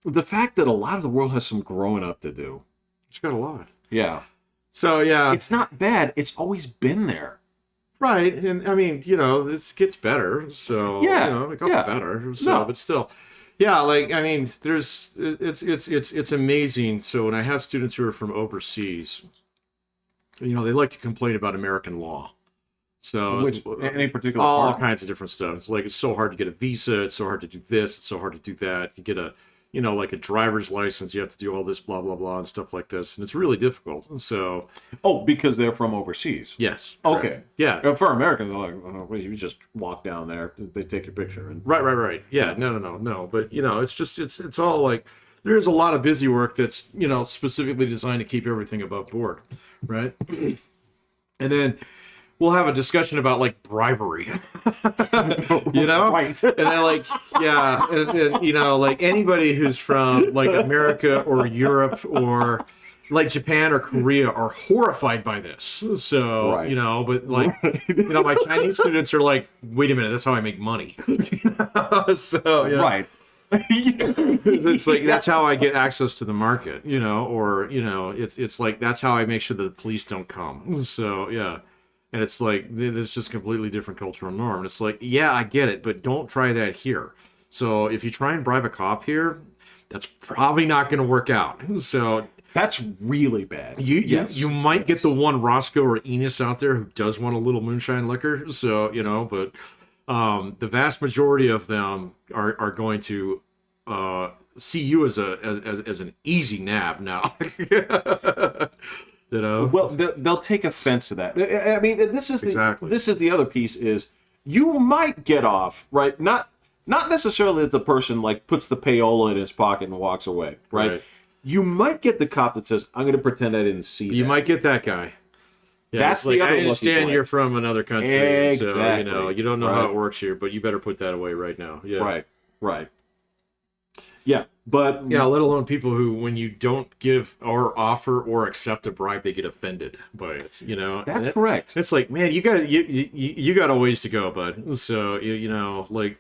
the fact that a lot of the world has some growing up to do. It's got a lot. Yeah. So, yeah. It's not bad. It's always been there. Right. And, I mean, you know, this gets better. So, you know, it got better. So, but still. Yeah, like, I mean, it's amazing. So when I have students who are from overseas, you know, they like to complain about American law. So which any particular all part? Kinds of different stuff. It's like it's so hard to get a visa. It's so hard to do this. It's so hard to do that. You get a, you know, like a driver's license. You have to do all this blah blah blah and stuff like this, and it's really difficult. So because they're from overseas. Yes. Okay. Correct. Yeah. For Americans, they're like, well, you just walk down there. They take your picture. And Right. Yeah. No. But you know, it's just it's all like there's a lot of busy work that's, you know, specifically designed to keep everything above board, right? And then we'll have a discussion about like bribery, you know, right? And then like, yeah, and, you know, like anybody who's from like America or Europe or like Japan or Korea are horrified by this. So, right. You know, but like, you know, my Chinese students are like, wait a minute, that's how I make money. So, yeah. Right. It's like that's how I get access to the market, you know, or you know, it's like that's how I make sure that the police don't come. So yeah, and it's like it's just completely different cultural norm. And it's like, yeah, I get it, but don't try that here. So if you try and bribe a cop here, that's probably not going to work out. So that's really bad. You might get the one Roscoe or Enos out there who does want a little moonshine liquor. So you know, but. The vast majority of them are going to see you as an easy nab now. You know. Well, they'll take offense to that. I mean, this is exactly. This is the other piece is you might get off, right? Not necessarily that the person like puts the payola in his pocket and walks away, right? You might get the cop that says, "I'm going to pretend I didn't see." You might get that guy. Yeah, that's like, the other. I understand you're from another country, exactly. So you know you don't know how it works here, but you better put that away right now. Yeah, right. Yeah, but yeah, let alone people who, when you don't give or offer or accept a bribe, they get offended by it. You know, that's correct. It's like, man, you got a ways to go, bud. So you know, like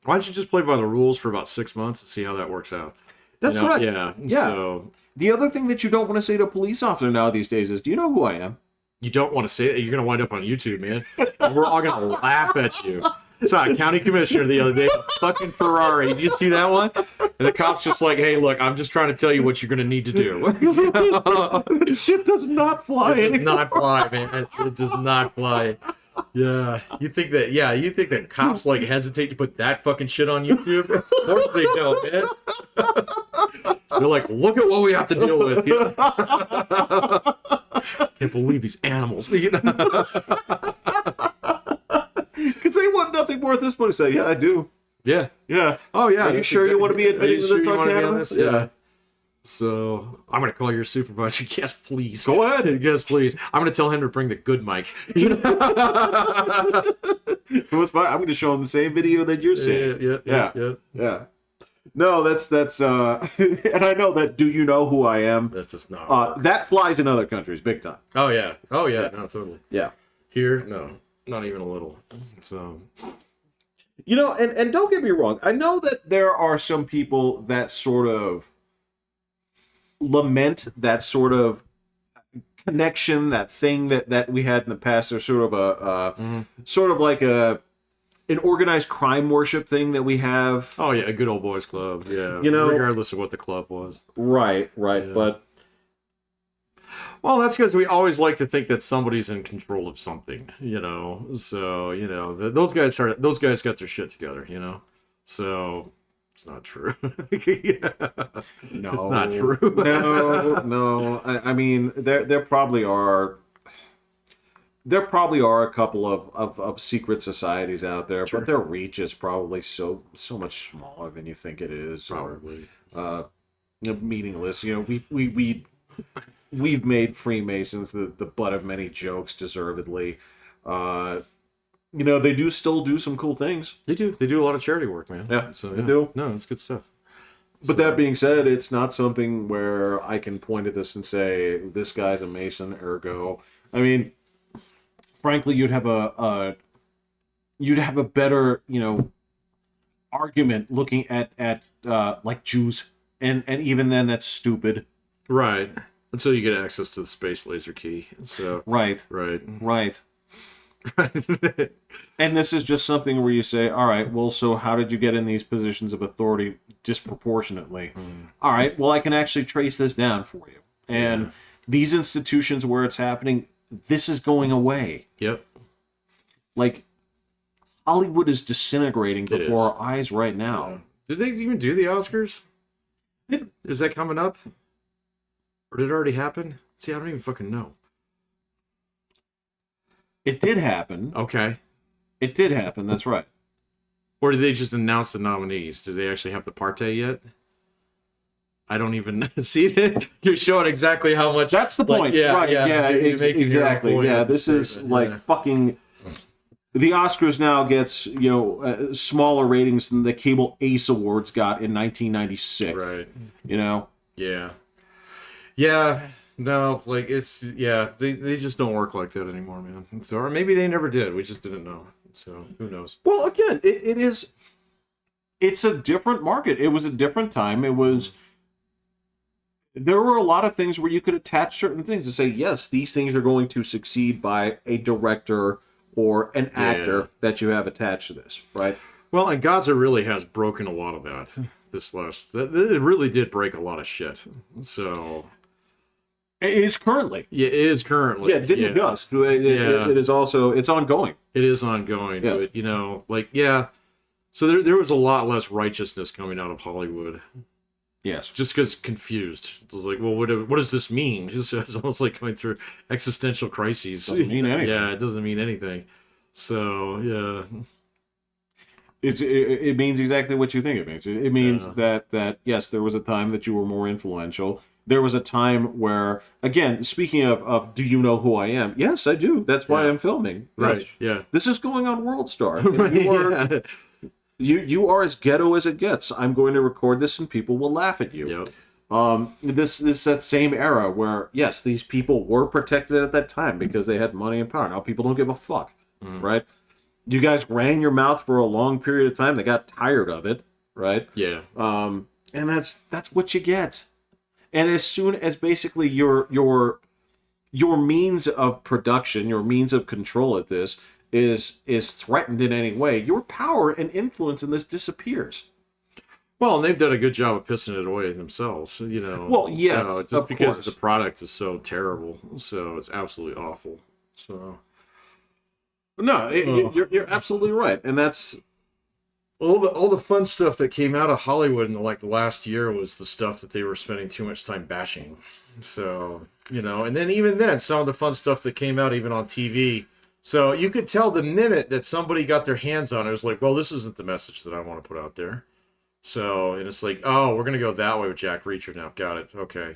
Why don't you just play by the rules for about 6 months and see how that works out? That's correct. Yeah. Yeah. So The other thing that you don't want to say to a police officer now these days is, do you know who I am? you don't want to say that. You're going to wind up on YouTube, man. And we're all going to laugh at you. So, a county commissioner the other day, a fucking Ferrari. Did you see that one? And the cop's just like, hey, look, I'm just trying to tell you what you're going to need to do. Shit does not fly. It does not fly, man. It does not fly. Yeah. You think that cops, like, hesitate to put that fucking shit on YouTube? Of course they don't, man. They're like, look at what we have to deal with. Can't believe these animals. Because they want nothing more at this point to say, yeah, I do. Yeah. Yeah. Oh, yeah. Are you sure you want to be admitting to this on camera? Yeah. So, I'm going to call your supervisor. Yes, please. Go ahead. Yes, please. I'm going to tell him to bring the good mic. I'm going to show him the same video that you're seeing. Yeah. No, that's and I know that. Do you know who I am? That's just not. That flies in other countries, big time. Oh yeah. No, totally. Yeah. Here, no, not even a little. So, and don't get me wrong. I know that there are some people that sort of lament that sort of connection, that thing that we had in the past. There's sort of sort of like an organized crime worship thing that we have. Oh yeah, a good old boys club. Yeah, regardless of what the club was. Right. Yeah. But well, that's because we always like to think that somebody's in control of something. So those guys got their shit together. So it's not true. no, it's not true. no. I mean, there probably are. There probably are a couple of secret societies out there, sure, but their reach is probably so much smaller than you think it is. Probably. Or, meaningless. We've made Freemasons the butt of many jokes, deservedly. They do still do some cool things. They do. They do a lot of charity work, man. Yeah, so they do. No, it's good stuff. But that being said, it's not something where I can point at this and say, this guy's a Mason, ergo. I mean, frankly, you'd have a better, argument looking at like Jews, and even then that's stupid. Right. Until you get access to the space laser key. So Right. And this is just something where you say, all right, well, so how did you get in these positions of authority disproportionately? All right, well, I can actually trace this down for you. And these institutions where it's happening, this is going away. Yep. Like, Hollywood is disintegrating before our eyes right now. Yeah. Did they even do the Oscars? Is that coming up? Or did it already happen? See, I don't even fucking know. It did happen. Okay. It did happen, that's right. Or did they just announce the nominees? Did they actually have the parte yet? I don't even see it. You're showing exactly how much. That's the point. Exactly. Yeah, this is like fucking. The Oscars now gets smaller ratings than the Cable Ace Awards got in 1996. Right. Yeah. Yeah. No, like they just don't work like that anymore, man. So, or maybe they never did. We just didn't know. So who knows? Well, again, it's a different market. It was a different time. It was. There were a lot of things where you could attach certain things and say, yes, these things are going to succeed by a director or an actor that you have attached to this, right? Well, and Gaza really has broken a lot of that. It really did break a lot of shit. So it is currently. Yeah, it is currently. Yeah, it didn't just. It is also. It's ongoing. It is ongoing. Yeah. But So there was a lot less righteousness coming out of Hollywood. Yes. Just because confused. It was like, well, what does this mean? It's almost like going through existential crises. Doesn't mean anything. Yeah, it doesn't mean anything. So, yeah. It means exactly what you think it means. It means that, yes, there was a time that you were more influential. There was a time where, again, speaking of do you know who I am? Yes, I do. That's why I'm filming. Right, yes. yeah. This is going on World Star. You are as ghetto as it gets. I'm going to record this and people will laugh at you. Yep. This is that same era where, yes, these people were protected at that time because they had money and power. Now people don't give a fuck, right? You guys ran your mouth for a long period of time. They got tired of it, right? Yeah. And that's what you get. And as soon as basically your means of production, your means of control at this is threatened in any way, your power and influence in this disappears. Well, and they've done a good job of pissing it away themselves, you know. Well, yes, so, just of because course. the product is so terrible, so it's absolutely awful. So No, you're absolutely right, and that's all the fun stuff that came out of Hollywood in the last year was the stuff that they were spending too much time bashing. So, you know, and then even then, some of the fun stuff that came out even on TV. So you could tell the minute that somebody got their hands on it, it was like, well, this isn't the message that I want to put out there. So, and it's like, oh, we're gonna go that way with Jack Reacher now. Got it. Okay.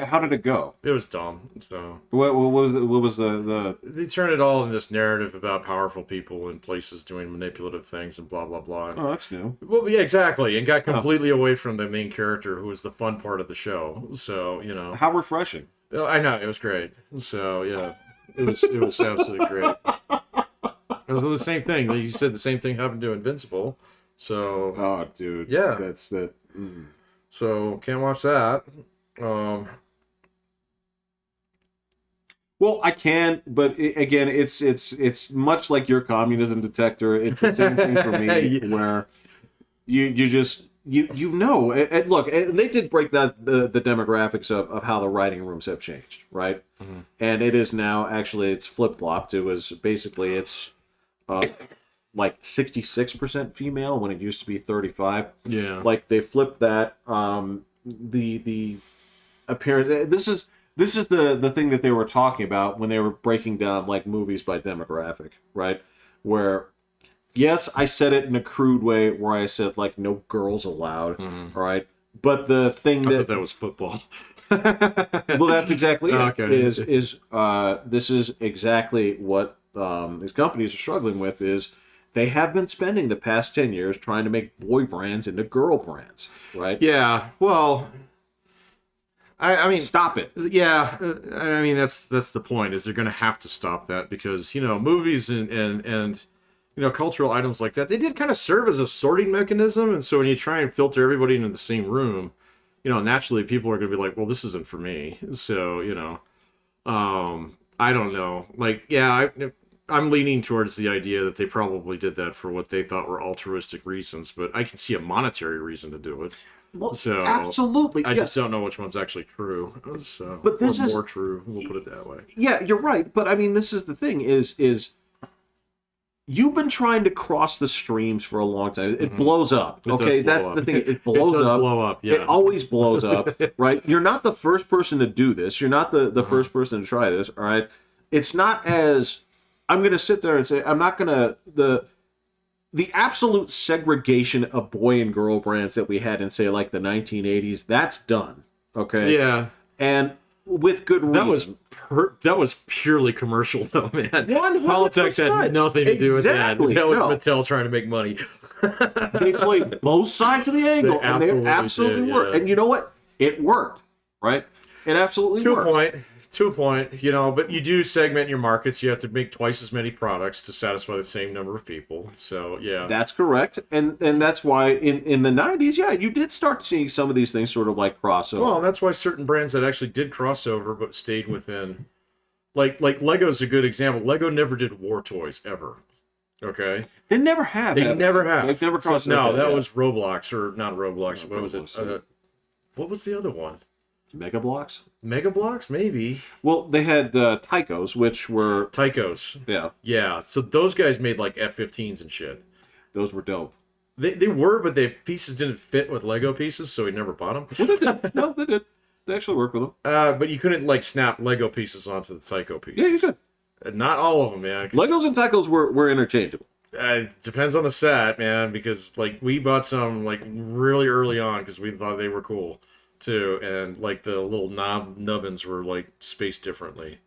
how did it go? It was dumb. So What was the they turn it all in this narrative about powerful people in places doing manipulative things and blah blah blah. Oh, that's new. Well, yeah, exactly, and got completely away from the main character, who was the fun part of the show. So, you know, How refreshing. I know it was great. So yeah, it was absolutely great. It was the same thing. You said the same thing happened to Invincible. So Oh, dude. Yeah. That's that. Mm. so can't watch that. Well, I can, but again, it's much like your communism detector. It's the same thing for me, Yeah. where you just you know. And look, and they did break that the demographics of how the writing rooms have changed, right? Mhm. And it is now actually it's flip flopped. It was basically it's like 66% female when it used to be 35. Yeah. Like they flipped that. The appearance. This is the thing that they were talking about when they were breaking down like movies by demographic, right? Where, yes, I said it in a crude way where I said like no girls allowed, all right? But the thing I thought that was football. well, that's exactly it. Okay. This is exactly what these companies are struggling with is they have been spending the past 10 years trying to make boy brands into girl brands, right? Yeah. Well, I mean, Stop it. yeah. I mean, that's the point. Is they're going to have to stop that because movies and cultural items like that, they did kind of serve as a sorting mechanism. And so when you try and filter everybody into the same room, naturally people are going to be like, well, this isn't for me. So I don't know. Like, yeah, I'm leaning towards the idea that they probably did that for what they thought were altruistic reasons, but I can see a monetary reason to do it. Well, So absolutely. I yes. just don't know which one's actually true. So, But this or is- more true. We'll put it that way. Yeah, you're right. But I mean, this is the thing: is you've been trying to cross the streams for a long time. It blows up. It does Okay, blow that's up. the thing. It blows does up. blow up. Yeah. It always blows up. Right? You're not the first person to do this. You're not the first person to try this. All right. It's not as I'm going to sit there and say I'm not going to the absolute segregation of boy and girl brands that we had in say like the 1980s. That's done. Okay. Yeah. And with good reason. That was purely commercial, though, man. 100%. Politics had nothing to do with Exactly. that. That was No. Mattel trying to make money. They played both sides of the angle, and they absolutely absolutely did, worked. yeah. And you know what? It worked, right? It absolutely To worked. a point, but you do segment your markets. You have to make twice as many products to satisfy the same number of people. So, yeah. That's correct, and that's why in the 90s, yeah, you did start seeing some of these things sort of like crossover. Well, that's why certain brands that actually did crossover but stayed within, like Lego's a good example. Lego never did war toys ever. Okay, they never have. they have never have. They've never crossed. No, over that yet. was Roblox or not Roblox. No, What was it? Roblox. What was the other one? Mega Blocks. Mega Blocks, maybe. Well, they had Tychos, which were Tychos. Yeah. So those guys made like F-15s and shit. those were dope. They were, but their pieces didn't fit with Lego pieces, so we never bought them. Well, they did. No, they did. They actually worked with them. But you couldn't like snap Lego pieces onto the Tycho pieces. Yeah, you could. Not all of them, man. Legos and Tychos were interchangeable. Depends on the set, man, because like we bought some like really early on because we thought they were cool too, and like the little nubbins were like spaced differently.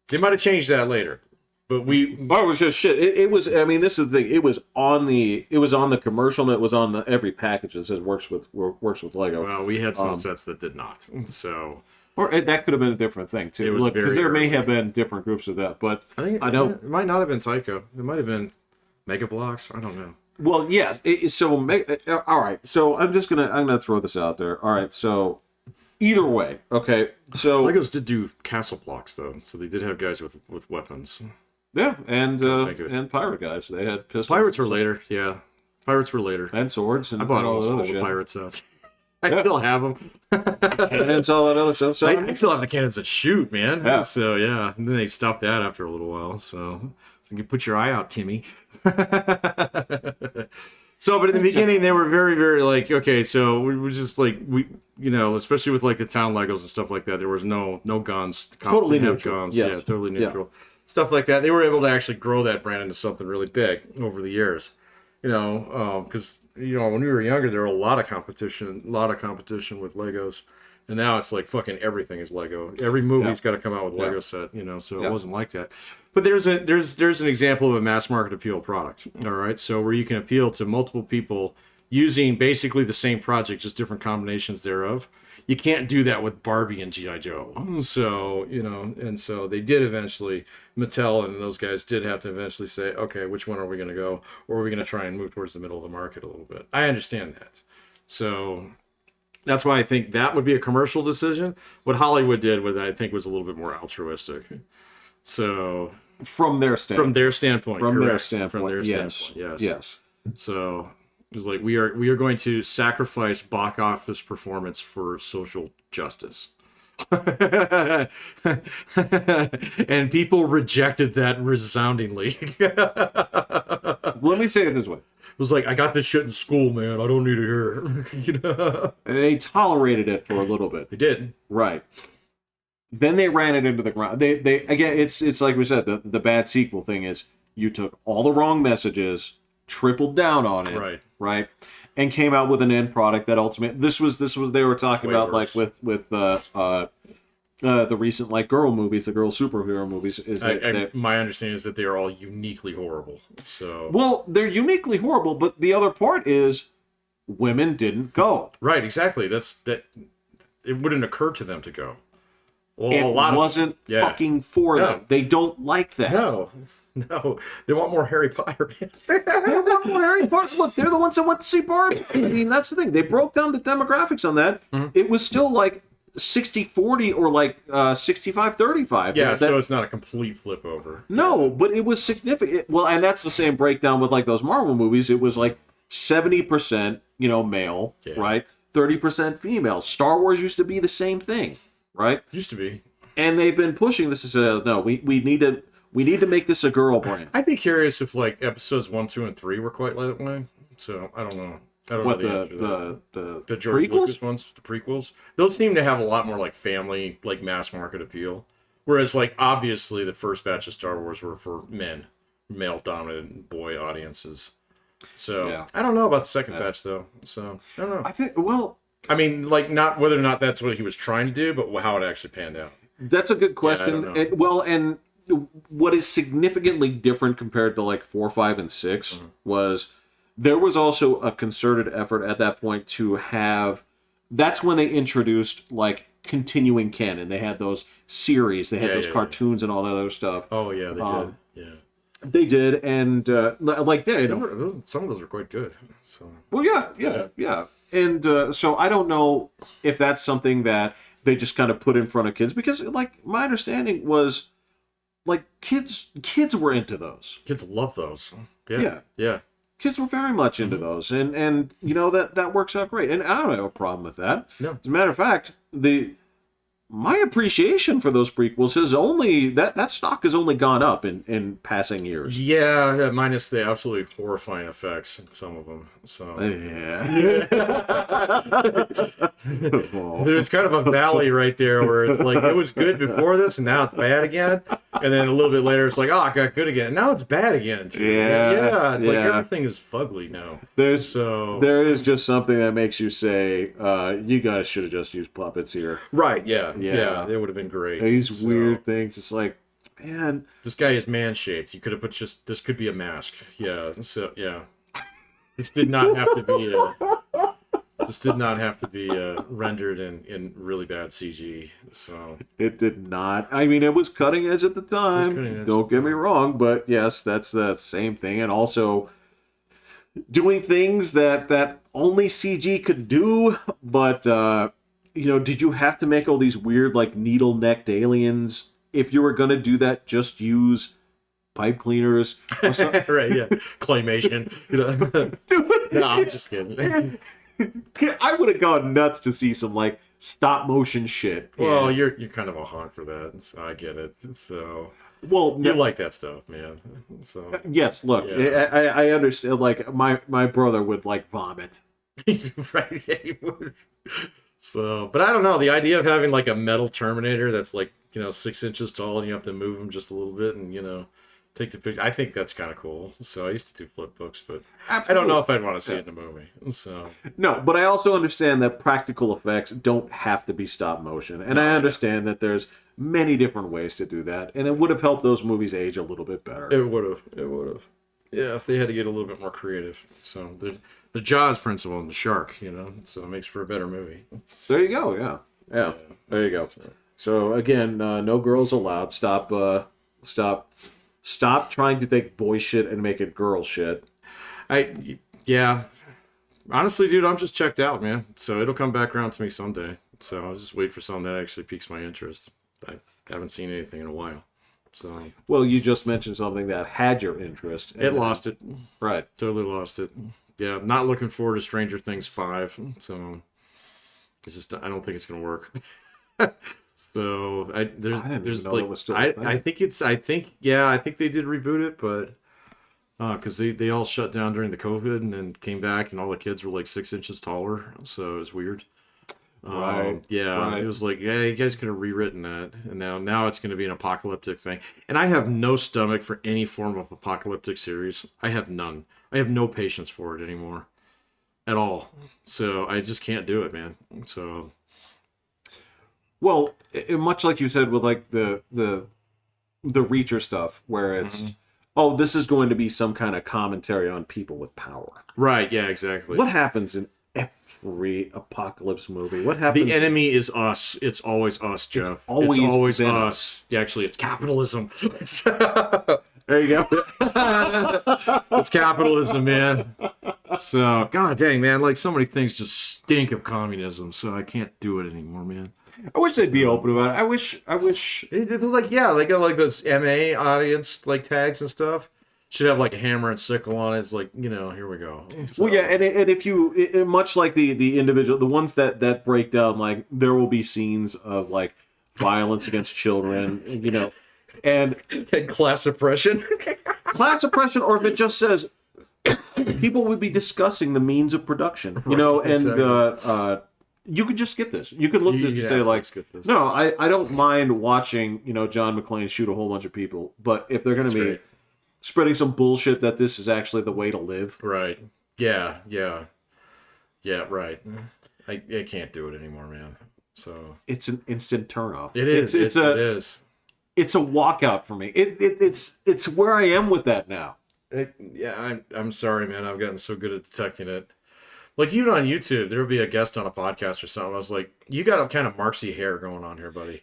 They might have changed that later, but we Oh, it was just shit. It was. I mean, this is the thing. It was on the commercial, and it was on every package that says works with Lego. we had some sets that did not. So Or that could have been a different thing too. It was Look, because very there may early. have been different groups of that, but I think I know. it might not have been Tycho. It might have been Mega Bloks. I don't know. Well, yes. All right. So I'm gonna throw this out there. All right. So either way, okay. So Legos did do castle blocks though, so they did have guys with weapons. yeah, and think of it. and pirate guys, they had pistols. Pirates were later, yeah. Pirates were later. and swords and I bought all almost that all other the shit. pirate sets. I still have them. Cannons, all that other stuff. So I still have the cannons that shoot, man. Yeah. So yeah, and then they stopped that after a little while. So you can put your eye out, Timmy. So, but in the beginning, they were very, very like, okay, so we were just like, especially with like the town Legos and stuff like that, there was no guns. The cops Totally didn't have neutral. guns. Yes. Yeah, totally neutral. Stuff like that. They were able to actually grow that brand into something really big over the years. Because, when we were younger, there were a lot of competition with Legos. And now it's like fucking everything is Lego. Every movie's got to come out with Lego set, so it wasn't like that. But there's an example of a mass market appeal product, all right? So where you can appeal to multiple people using basically the same project, just different combinations thereof. You can't do that with Barbie and G.I. Joe. So, and so they did eventually, Mattel and those guys did have to eventually say, okay, which one are we going to go? Or are we going to try and move towards the middle of the market a little bit? I understand that. So that's why I think that would be a commercial decision. What Hollywood did, I think, was a little bit more altruistic. So from their standpoint. Yes. So it was like we are going to sacrifice box office performance for social justice. And people rejected that resoundingly. Let me say it this way. It was like, I got this shit in school, man. I don't need it here. They tolerated it for a little bit. They did. Right. Then they ran it into the ground. They again, it's like we said, the bad sequel thing is you took all the wrong messages, tripled down on it, right, and came out with an end product that ultimately this was they were talking about worse. Like with the recent like girl movies, the girl superhero movies. My understanding is that they are all uniquely horrible. So well, they're uniquely horrible, but the other part is women didn't go. Right, exactly. That it wouldn't occur to them to go. Well, It wasn't fucking for them. They don't like that. No, they want more Harry Potter. They want more Harry Potter. Look, they're the ones that went to see Barbie. I mean, that's the thing. They broke down the demographics on that. Mm-hmm. It was still like 60-40 or like 65-35. Yeah, so it's not a complete flip over. No, but it was significant. Well, and that's the same breakdown with like those Marvel movies. It was like 70%, male, right? 30% female. Star Wars used to be the same thing, right? Used to be. And they've been pushing this to say, no, we need to make this a girl brand. I'd be curious if like episodes 1, 2, and 3 were quite that way. So I don't know. I don't know the answer to that. The George prequels? Lucas ones, the prequels, those seem to have a lot more like family, like mass market appeal. Whereas like obviously the first batch of Star Wars were for male dominant boy audiences. So I don't know about the second batch though. So I don't know. I mean, like not whether or not that's what he was trying to do, but how it actually panned out. That's a good question. Yeah, I don't know. And what is significantly different compared to like 4, 5, and 6 was there was also a concerted effort at that point to have. That's when they introduced like continuing canon. They had those series, they had those cartoons and all that other stuff. Oh yeah, they did. Yeah, they did, and like they, some of those are quite good. So well, yeah. And so I don't know if that's something that they just kind of put in front of kids because, like, my understanding was, like, kids were into those. Kids love those. Yeah. Kids were very much into those, and that works out great, and I don't have a problem with that. No. As a matter of fact, my appreciation for those prequels has only that stock has only gone up in passing years. Yeah, minus the absolutely horrifying effects in some of them. So there's kind of a valley right there where it's like it was good before this and now it's bad again, and then a little bit later it's like it got good again. Now it's bad again too. It's like everything is fugly now. There is just something that makes you say, you guys should have just used puppets here. Right? Yeah, it would have been great. These weird things, it's like, man, this guy is man-shaped. You could have put this could be a mask. Yeah, so yeah, this did not have to be This did not have to be rendered in really bad CG. So It did not. I mean, it was cutting edge at the time. Don't get me wrong, but yes, that's the same thing. And also doing things that only CG could do. But did you have to make all these weird like needle necked aliens? If you were gonna do that, just use pipe cleaners or something. Right? Yeah, claymation. Dude, No, I'm just kidding. I would have gone nuts to see some like stop motion shit. Well, And- you're kind of a haunt for that, so I get it. So well, you like that stuff, man. So yes. Look, Yeah. I understand. Like my brother would like vomit. right. Yeah, you would. So, but I don't know. The idea of having like a metal Terminator that's like 6 inches tall and you have to move him just a little bit and take the picture. I think that's kind of cool. So I used to do flip books, but I don't know if I'd want to see it in a movie. So No, but I also understand that practical effects don't have to be stop motion, and I understand that there's many different ways to do that, and it would have helped those movies age a little bit better. it would have. It would have. Yeah, if they had to get a little bit more creative. So the Jaws principle and the shark, so it makes for a better movie. There you go. Yeah. There you go. So again, no girls allowed. Stop trying to take boy shit and make it girl shit. Yeah. Honestly, dude, I'm just checked out, man. So it'll come back around to me someday. So I'll just wait for something that actually piques my interest. I haven't seen anything in a while. So Well, you just mentioned something that had your interest. it lost it. Right. Totally lost it. Yeah, not looking forward to Stranger Things 5. So it's just I don't think it's gonna work. So there's even there's know like that was still a I thing. I think they did reboot it, but because they all shut down during the COVID and then came back and all the kids were like 6 inches taller, so it was weird. Right. Yeah, Right. it was like, yeah, you guys could have rewritten that, and now it's going to be an apocalyptic thing. And I have no stomach for any form of apocalyptic series. I have none. I have no patience for it anymore, at all. So I just can't do it, man. So Well, much like you said with like the Reacher stuff, where it's oh, this is going to be some kind of commentary on people with power. right, yeah, exactly. What happens in every apocalypse movie? What happens? The enemy is us. It's always us, Jeff. always it's always been us. Yeah, actually, it's capitalism. There you go. It's capitalism, man. So, god dang, man, like so many things just stink of communism. So I can't do it anymore, man. I wish they'd be open about it. I wish. It's like they got like those MA audience like tags and stuff. Should have like a hammer and sickle on it. It's like here we go. So, Well, yeah, and if you much like the individual, the ones that break down, like there will be scenes of like violence against children, and and class oppression. class oppression, or if it just says people would be discussing the means of production, and exactly. you could just skip this. You could look this and say like, skip this. no, I don't mind watching John McClane shoot a whole bunch of people, but if they're going to be great. spreading some bullshit that this is actually the way to live, Right. Yeah. Right. I can't do it anymore, man. So it's an instant turnoff. it is. It's it a is. it's a walkout for me. It's where I am with that now. I'm sorry, man. I've gotten so good at detecting it. Like even on YouTube, there would be a guest on a podcast or something. I was like, "You got a kind of Marxy hair going on here, buddy."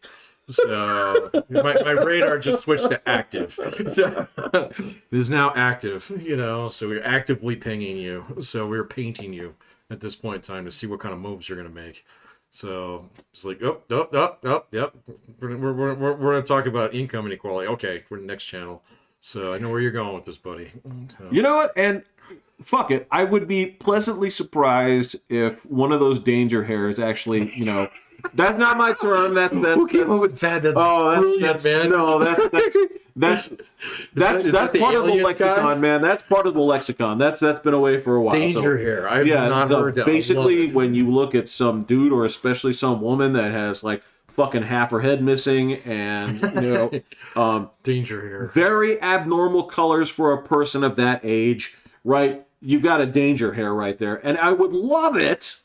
So my radar just switched to active. It is now active. So we're actively pinging you. So we're painting you at this point in time to see what kind of moves you're gonna make. So it's like, yep. We're gonna talk about income inequality. Okay, for the next channel. So I know where you're going with this, buddy. So. You know what? And fuck it, I would be pleasantly surprised if one of those danger hairs actually, that's not my term. Who came up with that? That's brilliant, man. No, that's part of the alien lexicon, guy? man. That's part of the lexicon. That's been away for a while. Danger hair. I've not heard that. Basically, when you look at some dude or especially some woman that has like fucking half her head missing and danger hair. very abnormal colors for a person of that age, right? You've got a danger hair right there. And I would love it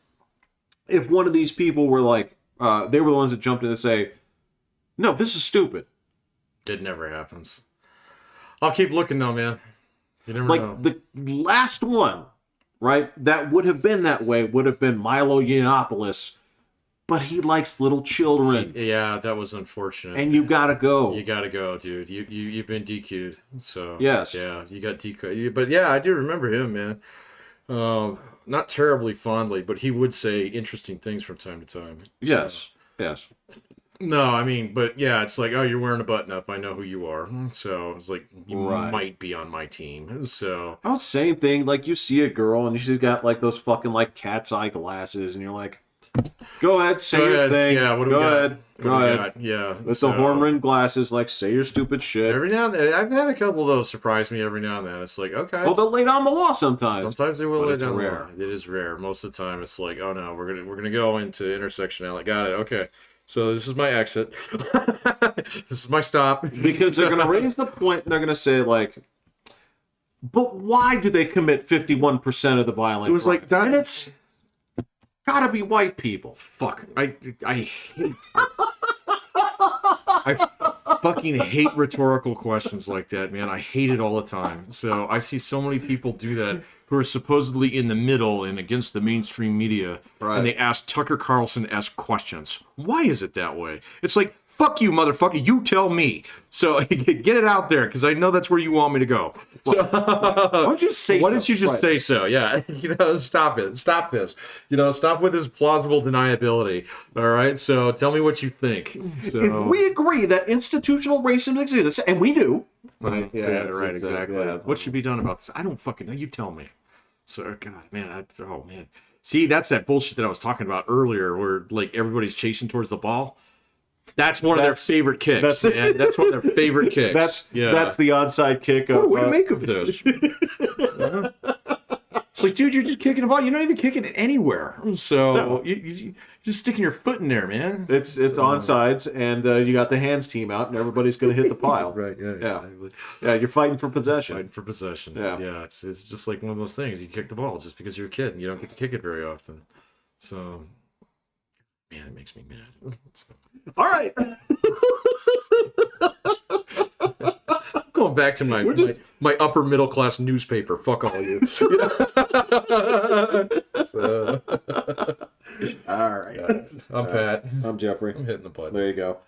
if one of these people were like, they were the ones that jumped in and say, no, this is stupid. It never happens. I'll keep looking though, man. You never know. Like the last one right? That would have been that way, would have been Milo Yiannopoulos, but he likes little children. Yeah, that was unfortunate. And you gotta go. You gotta go, dude. You've been DQ'd. So Yes. yeah, you got DQ'd. But yeah, I do remember him, man. Not terribly fondly, but he would say interesting things from time to time. Yes. Yes. No, I mean, but yeah, it's like, oh, you're wearing a button up. I know who you are. So it's like, you might be on my team. So. Oh, same thing. Like, you see a girl and she's got, like, those fucking, like, cat's eye glasses, and you're like, go ahead, say your thing. Yeah, what do we got? Go ahead. Yeah. With the horn-rimmed glasses, like, say your stupid shit. Every now and then, I've had a couple of those surprise me every now and then. It's like, okay. Well, they'll lay down the law sometimes. Sometimes they will lay down rare. the law. It is rare. Most of the time, it's like, oh no, we're gonna go into intersectionality. Got it. Okay. So this is my exit. This is my stop. Because they're going to raise the point and they're going to say, like, but why do they commit 51% of the violent It was crimes? like that. And it's gotta be white people. Fuck. I hate. I fucking hate rhetorical questions like that, man. I hate it all the time. So I see so many people do that who are supposedly in the middle and against the mainstream media, Right. and they ask Tucker Carlson-esque questions. Why is it that way? It's like, fuck you, motherfucker. You tell me. So get it out there, because I know that's where you want me to go. So, Why don't you say why so? don't you just Right. say so? Yeah, stop it. Stop this. Stop with this plausible deniability. All right. So tell me what you think. So, If we agree that institutional racism exists, and we do. right. Yeah. that's- Right. that's Exactly. yeah. What should be done about this? I don't fucking know. You tell me. So God, man. Oh man. See, that's that bullshit that I was talking about earlier, where like everybody's chasing towards the ball. That's one of their favorite kicks. That's one of their favorite kicks. That's the onside kick of. What do you make of this? It's like, dude, you're just kicking the ball. You're not even kicking it anywhere. So No. you're just sticking your foot in there, man. It's onsides, and you got the hands team out, and everybody's going to hit the pile. Right. Yeah. Exactly. Yeah, you're fighting for possession. Fighting for possession. Yeah. It's just like one of those things. You kick the ball just because you're a kid and you don't get to kick it very often. So, man, it makes me mad. All right. Going back to my upper middle class newspaper. Fuck all you. So, All right. I'm Pat. I'm Jeffrey. I'm hitting the button. There you go.